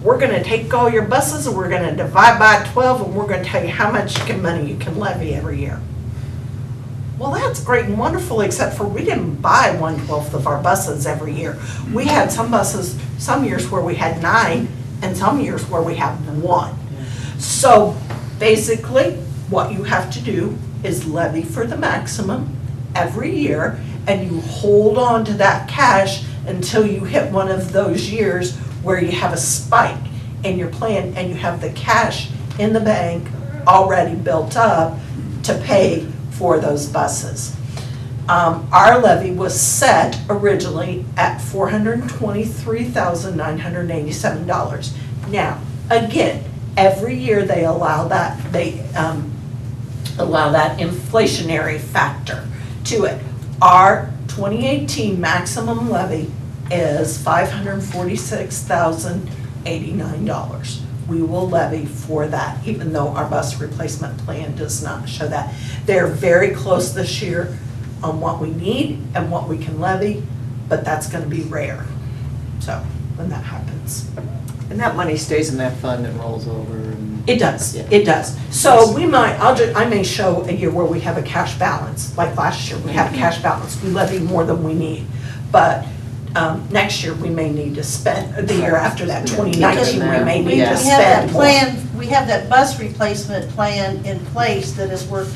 we're gonna take all your buses and we're gonna divide by 12 and we're gonna tell you how much money you can levy every year. Well, that's great and wonderful, except for we didn't buy 1/12 of our buses every year. We had some buses, some years where we had 9 and some years where we had 1. So basically, what you have to do is levy for the maximum every year, and you hold on to that cash until you hit one of those years where you have a spike in your plan and you have the cash in the bank already built up to pay for those buses. Our levy was set originally at $423,987. Now, again, every year they allow that, allow that inflationary factor to it. Our 2018 maximum levy is $546,089. We will levy for that, even though our bus replacement plan does not show that. They're very close this year on what we need and what we can levy, but that's gonna be rare, so, when that happens. And that money stays in that fund and rolls over and... It does, Yeah. it does. So we might, I may show a year where we have a cash balance, like last year, we had a cash balance, we levy more than we need. But next year, we may need to spend, the year after that, 2019, we may need to We have that spend more. plan, we have that bus replacement plan in place that has worked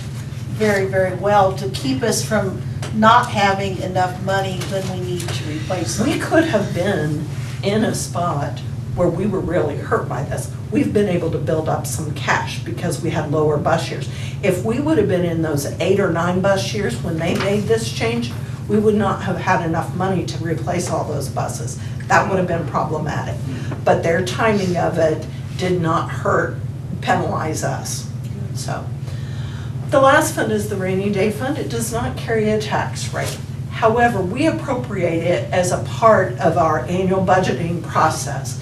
very, very well to keep us from not having enough money when we need to replace them. We could have been in a spot where we were really hurt by this. We've been able to build up some cash because we had lower bus years. If we would have been in those 8 or 9 bus years when they made this change, we would not have had enough money to replace all those buses. That would have been problematic. But their timing of it did not penalize us, so. The last fund is the rainy day fund. It does not carry a tax rate. However, we appropriate it as a part of our annual budgeting process.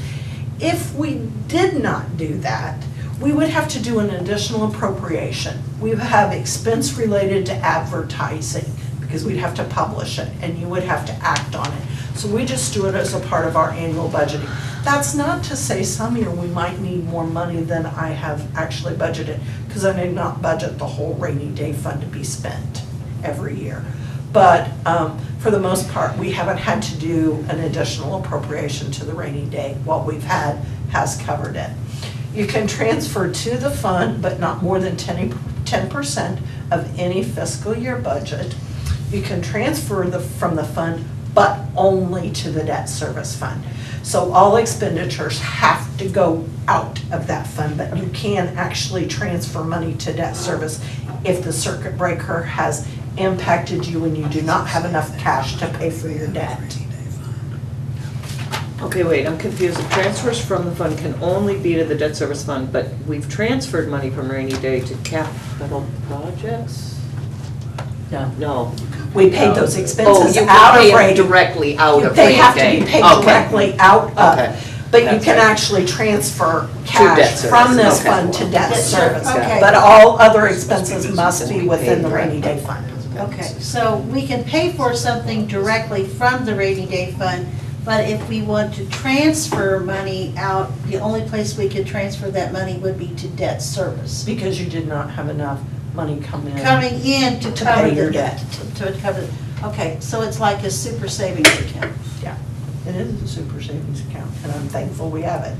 If we did not do that, we would have to do an additional appropriation. We would have expense related to advertising because we'd have to publish it and you would have to act on it. So we just do it as a part of our annual budgeting. That's not to say some year we might need more money than I have actually budgeted, because I did not budget the whole rainy day fund to be spent every year. But for the most part, we haven't had to do an additional appropriation to the rainy day. What we've had has covered it. You can transfer to the fund, but not more than 10% of any fiscal year budget. You can transfer from the fund, but only to the debt service fund. So all expenditures have to go out of that fund, but you can actually transfer money to debt service if the circuit breaker has impacted you and you do not have enough cash to pay for your debt. Okay, wait, I'm confused. The transfers from the fund can only be to the debt service fund, but we've transferred money from rainy day to capital projects? No. No. We paid those Oh, expenses you out can pay of them rainy. directly out of They rainy have to day. be paid Okay. directly out Okay. of, but you That's can right. actually transfer debt cash from service. this Okay. fund to debt Debt service. service, okay. But all other expenses must be within the rainy day fund. Okay, so we can pay for something directly from the rainy day fund, but if we want to transfer money out, the only place we could transfer that money would be to debt service. Because you did not have enough money come in. Coming in to To cover pay the your debt. debt. To cover, okay, so it's like a super savings account. Yeah, it is a super savings account, and I'm thankful we have it.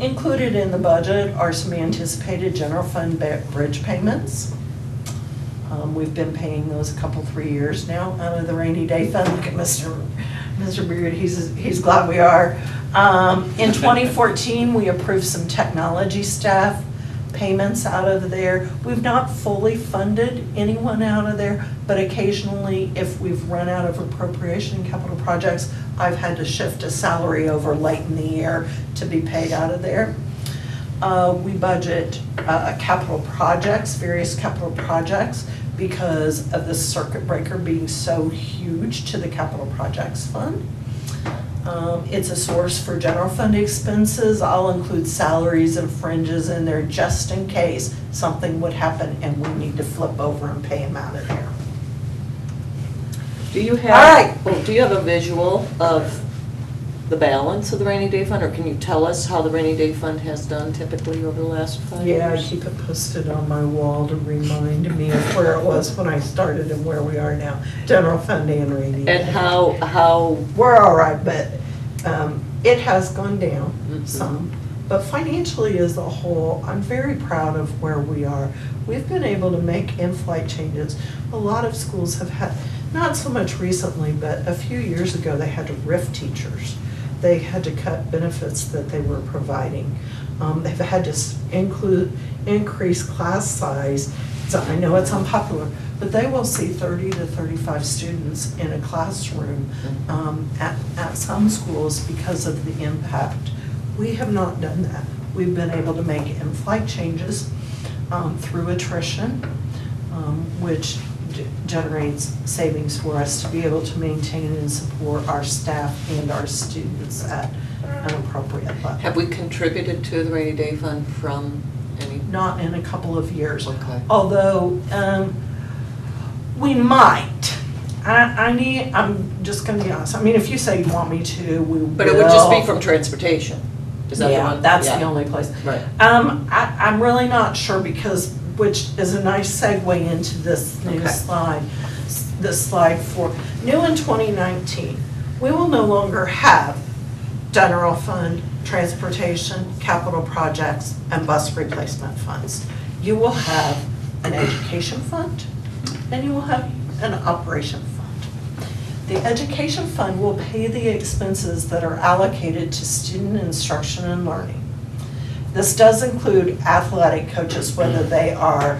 Included in the budget are some anticipated general fund bridge payments. We've been paying those a couple, 3 years now out of the rainy day fund. Look at Mr. Beard, he's glad we are. In 2014, we approved some technology staff payments out of there. We've not fully funded anyone out of there, but occasionally, if we've run out of appropriation in capital projects, I've had to shift a salary over late in the year to be paid out of there. We budget capital projects, various capital projects, because of the circuit breaker being so huge to the capital projects fund. It's a source for general fund expenses. I'll include salaries and fringes in there just in case something would happen and we need to flip over and pay them out of there. Do you have? All right. Oh, do you have a visual of the balance of the rainy day fund, or can you tell us how the rainy day fund has done typically over the last 5 years? Yeah, I keep it posted on my wall to remind me of where it was when I started and where we are now. General fund and rainy day. And how, We're all right, but it has gone down Mhm. some. But financially as a whole, I'm very proud of where we are. We've been able to make in-flight changes. A lot of schools have had, not so much recently, but a few years ago, they had to RIF teachers. They had to cut benefits that they were providing. They've had to increase class size. So I know it's unpopular, but they will see 30 to 35 students in a classroom at some schools because of the impact. We have not done that. We've been able to make in-flight changes through attrition, which generates savings for us to be able to maintain and support our staff and our students at an appropriate level. have we contributed to the rainy day fund from any? Not in a couple of years. Okay. Although, we might. I'm just gonna be honest. I mean, if you say you want me to, we will. But it would just be from transportation? Is that the Yeah, one? that's Yeah. the only place. Right. I'm really not sure because, which is a nice segue into this new Okay. slide. This slide for, new in 2019, we will no longer have general fund, transportation, capital projects, and bus replacement funds. You will have an education fund, and you will have an operation fund. The education fund will pay the expenses that are allocated to student instruction and learning. This does include athletic coaches, whether they are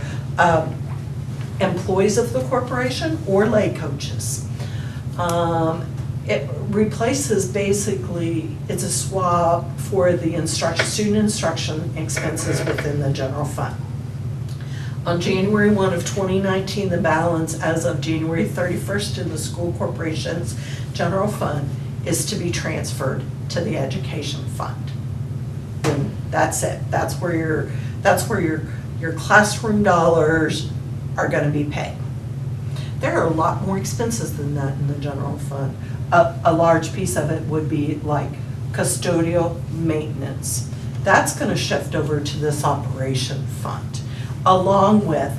employees of the corporation or lay coaches. It replaces basically, it's a swap for the student instruction expenses within the general fund. On January 1 of 2019, the balance as of January 31st in the school corporation's general fund is to be transferred to the education fund. And that's it. That's where your classroom dollars are gonna be paid. There are a lot more expenses than that in the general fund. A large piece of it would be like custodial maintenance. That's gonna shift over to this operation fund, along with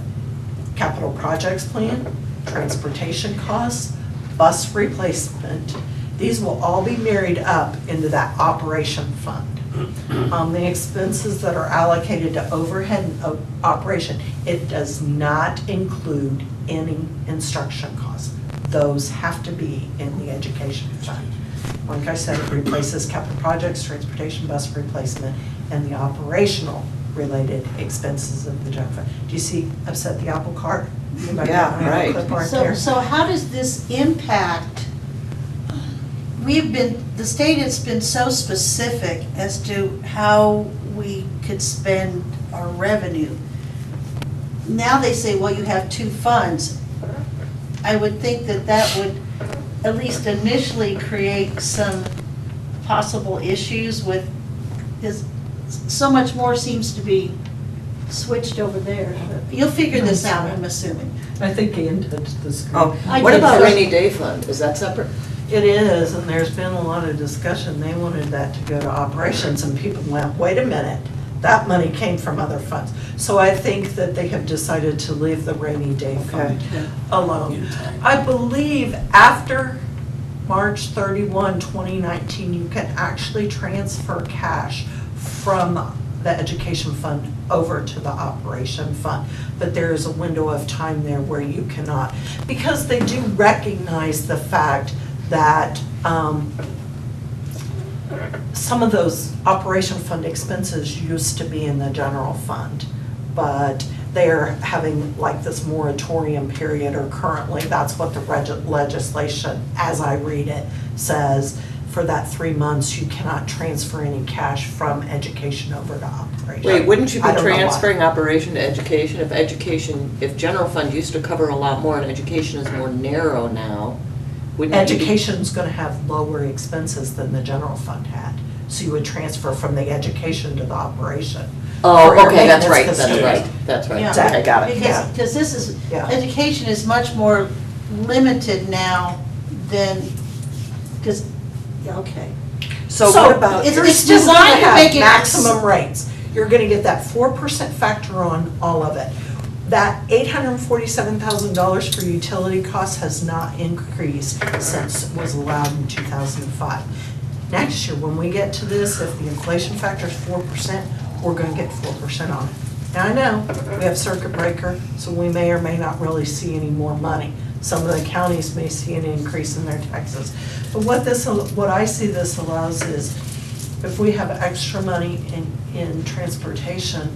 capital projects plan, transportation costs, bus replacement. These will all be married up into that operation fund. The expenses that are allocated to overhead and operation, it does not include any instruction costs. Those have to be in the education fund. Like I said, it replaces capital projects, transportation, bus replacement, and the operational related expenses of the general fund. Do you see, I've set the apple cart? Anybody Yeah, got my right. clip art there? So how does this impact the state has been so specific as to how we could spend our revenue. Now they say, well, you have two funds. I would think that that would at least initially create some possible issues with, because so much more seems to be switched over there. You'll figure this out, I'm assuming. I think Ian touched the screen. Oh, I what did about first. rainy day fund? Is that separate? It is, and there's been a lot of discussion. They wanted that to go to operations, and people went, wait a minute, that money came from other funds. So I think that they have decided to leave the rainy day fund alone. I believe after March 31, 2019, you can actually transfer cash from the education fund over to the operation fund. But there is a window of time there where you cannot, because they do recognize the fact that some of those operation fund expenses used to be in the general fund, but they're having like this moratorium period, or currently, that's what the legislation, as I read it, says. For that 3 months, you cannot transfer any cash from education over to operation. Wait, wouldn't you be I don't know why. transferring operation to education? If general fund used to cover a lot more and education is more narrow now, wouldn't you be? Education's gonna have lower expenses than the general fund had, so you would transfer from the education to the operation. For Oh, your okay, that's maintenance right, that's custodian. right, that's right. Yeah. Okay, got it. Because this is, Yeah. education is much more limited now than, because, okay. So So what about, it's- you're it's still gonna designed to have make it- maximum rates. You're gonna get that 4% factor on all of it. That $847,000 for utility costs has not increased since it was allowed in 2005. Next year, when we get to this, if the inflation factor is 4%, we're gonna get 4% on it. And I know, we have circuit breaker, so we may or may not really see any more money. Some of the counties may see an increase in their taxes. But what I see this allows is, if we have extra money in transportation,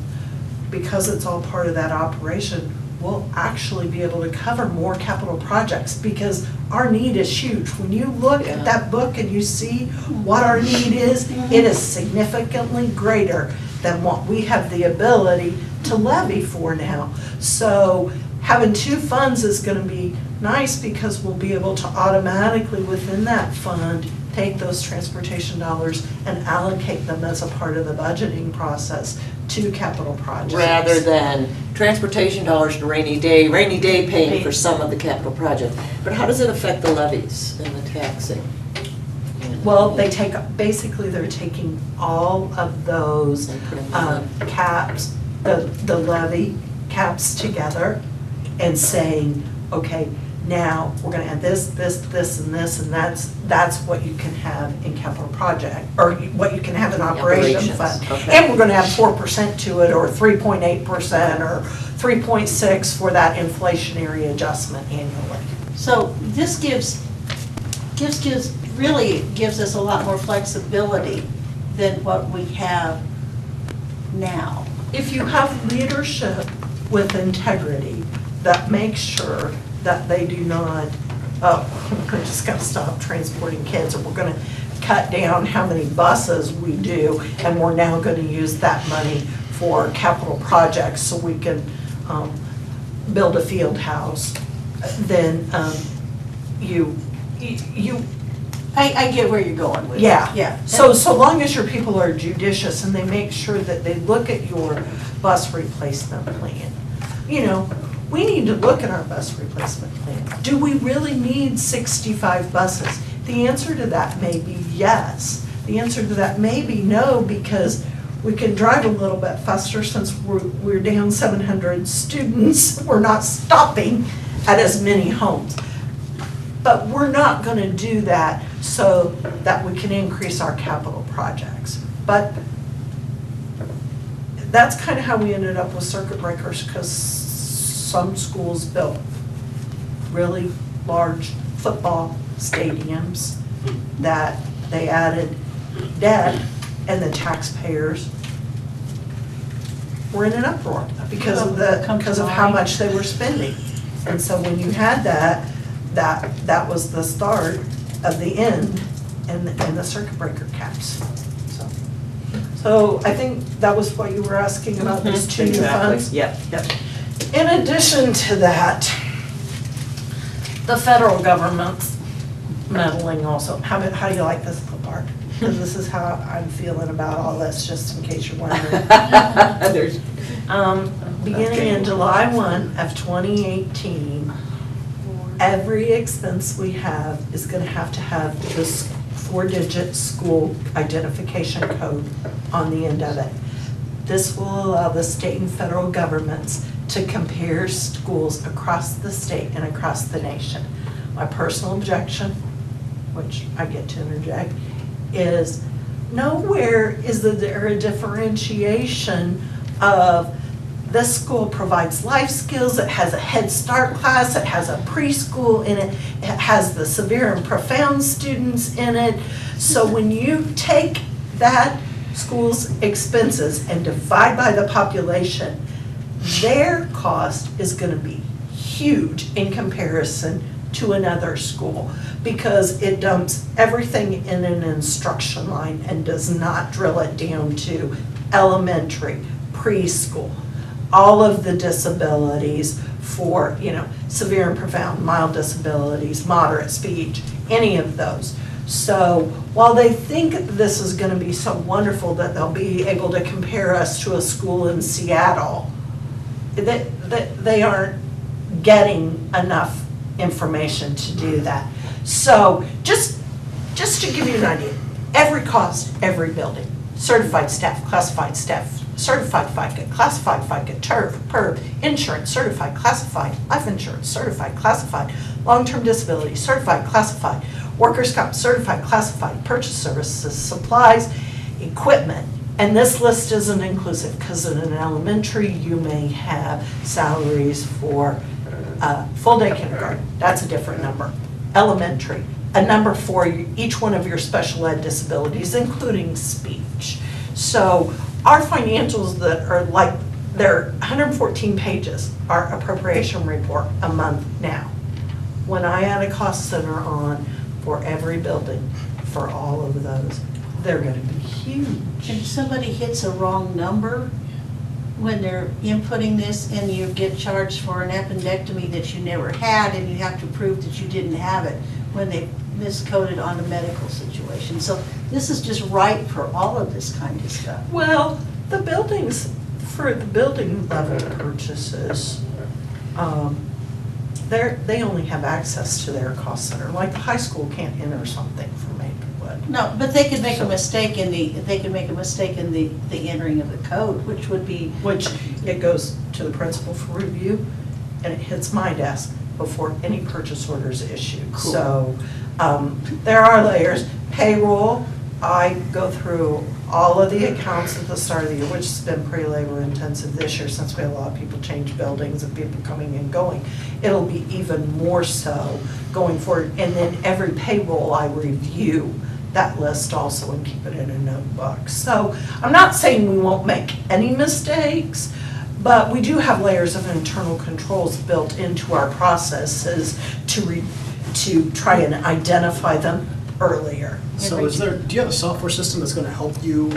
because it's all part of that operation, we'll actually be able to cover more capital projects, because our need is huge. When you look at that book and you see what our need is, it is significantly greater than what we have the ability to levy for now. So having two funds is gonna be nice, because we'll be able to automatically, within that fund, take those transportation dollars and allocate them as a part of the budgeting process to capital projects. Rather than transportation dollars to rainy day paying for some of the capital projects. But how does it affect the levies and the taxing? Well, basically, they're taking all of those And putting them caps, the levy caps together, and saying, okay, now, we're gonna add this, and that's what you can have in capital project, or what you can have in operation Operations, fund. okay. And we're gonna add 4% to it, or 3.8%, or 3.6 for that inflationary adjustment annually. So this really gives us a lot more flexibility than what we have now. If you have leadership with integrity that makes sure that they do not, oh, we're just gonna stop transporting kids, or we're gonna cut down how many buses we do, and we're now gonna use that money for capital projects so we can build a field house, then I get where you're going with it. yeah. Yeah. So long as your people are judicious and they make sure that they look at your bus replacement plan. You know, we need to look at our bus replacement plan. Do we really need 65 buses? The answer to that may be yes. The answer to that may be no, because we can drive a little bit faster since we're down 700 students. We're not stopping at as many homes. But we're not gonna do that so that we can increase our capital projects. But that's kind of how we ended up with circuit breakers, because some schools built really large football stadiums that they added debt, and the taxpayers were in an uproar because of how much they were spending. And so when you had that was the start of the end and the circuit breaker caps, so. So I think that was what you were asking about, these two new funds? Yep. Yep. In addition to that, the federal government's meddling also. How do you like this part? Because this is how I'm feeling about all this, just in case you're wondering. There's Beginning in July 1 of 2018, every expense we have is going to have this 4-digit school identification code on the end of it. This will allow the state and federal governments to compare schools across the state and across the nation. My personal objection, which I get to interject, is nowhere is there a differentiation of this school provides life skills, it has a Head Start class, it has a preschool in it, it has the severe and profound students in it. So when you take that school's expenses and divide by the population, their cost is gonna be huge in comparison to another school, because it dumps everything in an instruction line and does not drill it down to elementary, preschool, all of the disabilities for, severe and profound, mild disabilities, moderate speech, any of those. So while they think this is gonna be so wonderful that they'll be able to compare us to a school in Seattle, they aren't getting enough information to do that. So just to give you an idea, every cost, every building, certified staff, classified staff, certified FICA, classified FICA, TURF, PERB, insurance, certified, classified, life insurance, certified, classified, long-term disability, certified, classified, workers' comp, certified, classified, purchase services, supplies, equipment. And this list isn't inclusive, because in an elementary, you may have salaries for full-day kindergarten, that's a different number. Elementary, a number for each one of your special ed disabilities, including speech. So our financials that are they're 114 pages, our appropriation report a month now. When I add a cost center on for every building, for all of those, they're gonna be huge. If somebody hits a wrong number when they're inputting this and you get charged for an appendectomy that you never had and you have to prove that you didn't have it when they miscoded on a medical situation. So this is just right for all of this kind of stuff. Well, the buildings, for the building level purchases, they only have access to their cost center. Like the high school can't enter something for Maplewood. No, but they could make a mistake in the entering of the code, which would be. Which it goes to the principal for review, and it hits my desk before any purchase order is issued. Cool. So there are layers. Payroll, I go through all of the accounts at the start of the year, which has been pretty labor intensive this year since we had a lot of people change buildings and people coming and going. It'll be even more so going forward. And then every payroll I review that list also and keep it in a notebook. So I'm not saying we won't make any mistakes, but we do have layers of internal controls built into our processes to try and identify them earlier. So do you have a software system that's gonna help you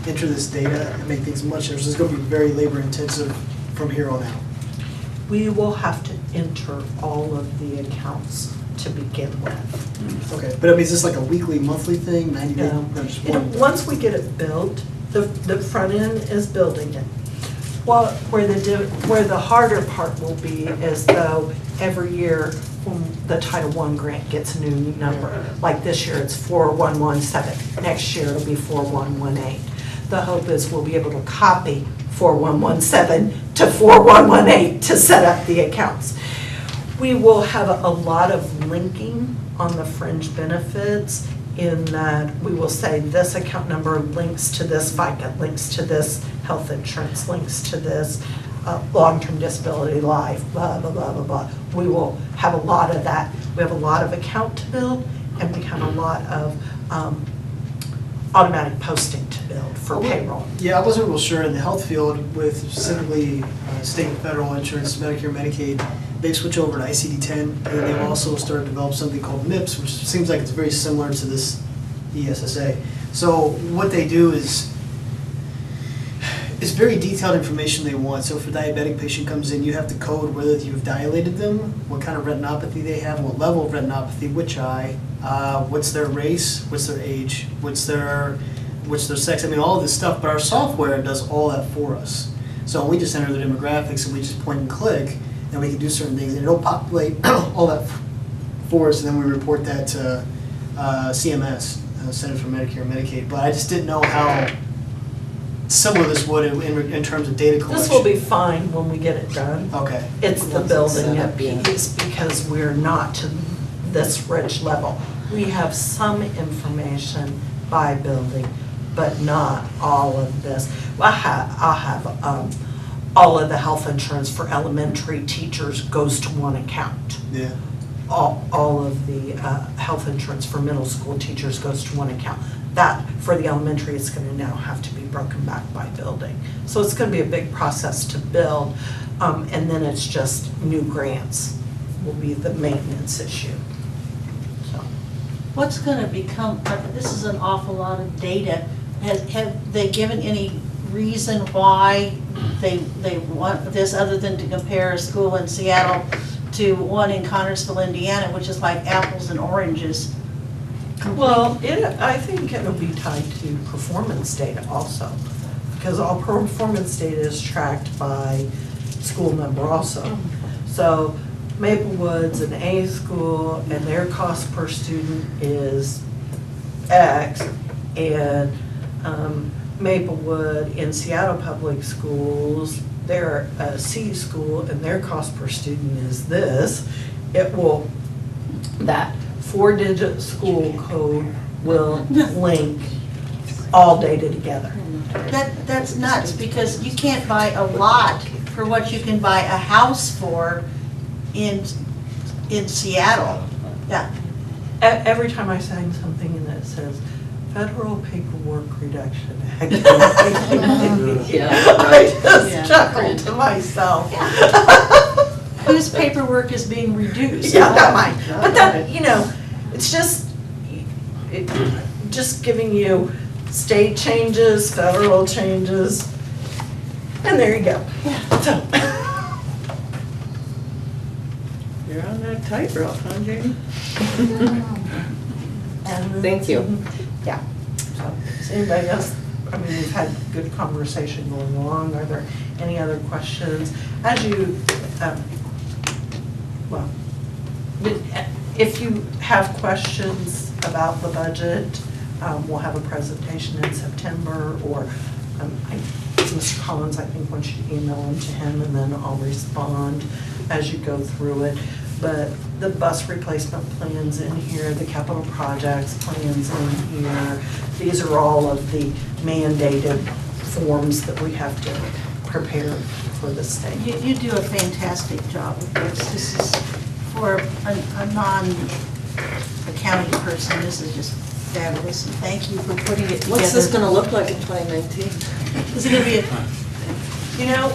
enter this data and make things much, or is this gonna be very labor intensive from here on out? We will have to enter all of the accounts to begin with. Okay, but I mean, is this like a weekly, monthly thing, 90 day? No. or just one? Once we get it built, the front end is building it. Well, where the harder part will be is though every year when the Title I grant gets a new number. Like this year it's 4117, next year it'll be 4118. The hope is we'll be able to copy 4117 to 4118 to set up the accounts. We will have a lot of linking on the fringe benefits in that we will say this account number links to this FICA, links to this health insurance, links to this long-term disability life, blah, blah, blah, blah, blah. We will have a lot of that. We have a lot of account to build, and we have a lot of automatic posting to build for payroll. Yeah, I wasn't real sure in the health field with specifically state and federal insurance, Medicare, Medicaid, they switch over to ICD-10, and they've also started to develop something called MIPS, which seems like it's very similar to this ESSA. So what they do is, it's very detailed information they want. So if a diabetic patient comes in, you have to code whether you've dilated them, what kind of retinopathy they have, what level of retinopathy, which eye, what's their race, what's their age, what's their sex. I mean, all of this stuff, but our software does all that for us. So we just enter the demographics and we just point and click, and we can do certain things, and it'll populate all that for us, and then we report that to CMS, Centers for Medicare and Medicaid. But I just didn't know how similar this would in terms of data collection. This will be fine when we get it done. Okay. It's the Once it's building set up, up yeah. piece because we're not to this rich level. We have some information by building, but not all of this. I'll have all of the health insurance for elementary teachers goes to one account. Yeah. All of the health insurance for middle school teachers goes to one account. That, for the elementary, it's gonna now have to be broken back by building. So it's gonna be a big process to build, and then it's just new grants will be the maintenance issue. So, What's going to become, this is an awful lot of data. Have they given any reason why they want this, other than to compare a school in Seattle to one in Connersville, Indiana, which is like apples and oranges? well, I think it'll be tied to performance data also, because all performance data is tracked by school number also. So Maplewood's an A school and their cost per student is X, and Maplewood in Seattle Public Schools, they're a C school and their cost per student is this. It will, that 4-digit school code will link all data together. That's nuts, because you can't buy a lot for what you can buy a house for in Seattle. Yeah. Every time I sign something and it says Federal Paperwork Reduction Act, Yeah, I Yeah. just chuckle to myself. Whose paperwork is being reduced? Yeah, that might, but that, you know, it's just, just giving you state changes, federal changes, and there you go. So, You're on that tightrope, huh, Jamie? and- Thank you. Yeah. So, does anybody else, I mean, we've had good conversation going along. Are there any other questions? As you, well, if you have questions about the budget, we'll have a presentation in September, or Mr. Collins, I think, wants you to email them to him, and then I'll respond as you go through it. But the bus replacement plans in here, the capital projects plans in here, these are all of the mandated forms that we have to prepare for the state. You do a fantastic job of this. This is, for a non-accounting person, this is just fabulous, and thank you for putting it together. What's this gonna look like in 2019? Is it gonna be You know,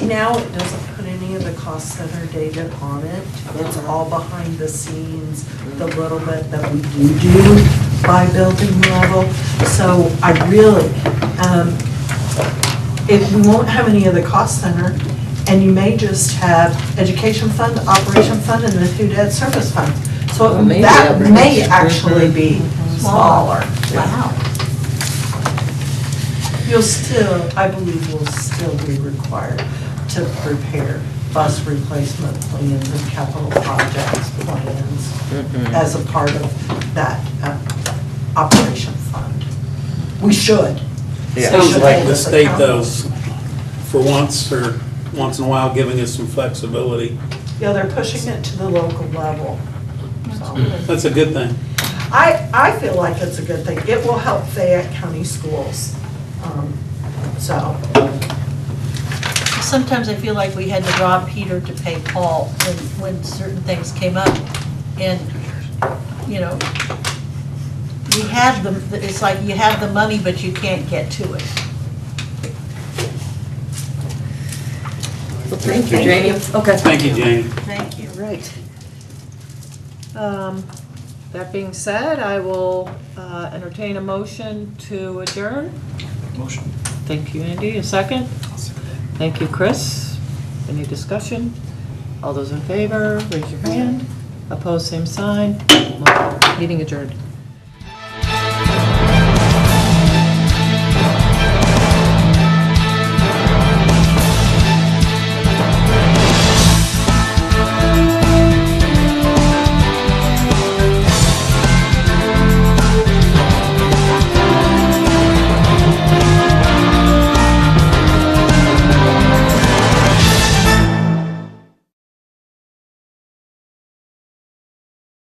now it doesn't put any of the cost center data on it. It's all behind the scenes, the little bit that we do by building level. So I really, if we won't have any of the cost center, and you may just have education fund, operation fund, and the two debt service funds. So Well, maybe that that may brings- actually be smaller. wow. You'll still, I believe will still be required to prepare bus replacement plans and capital projects plans as a part of that operation fund. We should. Yeah. We Sounds should like hold the us state accountable. does, for once, or once in a while, giving us some flexibility. Yeah, they're pushing it to the local level. So That's a good thing. I feel like it's a good thing. It will help Fayette County schools. So, Sometimes I feel like we had to rob Peter to pay Paul when certain things came up. And, you know, we have it's like you have the money, but you can't get to it. Well, thank you, Janie. Okay. Thank you, Janie. Thank you. Right. That being said, I will entertain a motion to adjourn. Motion. Thank you, Andy. A second? Thank you, Chris. Any discussion? All those in favor, raise your hand. Opposed, same sign. Meeting adjourned.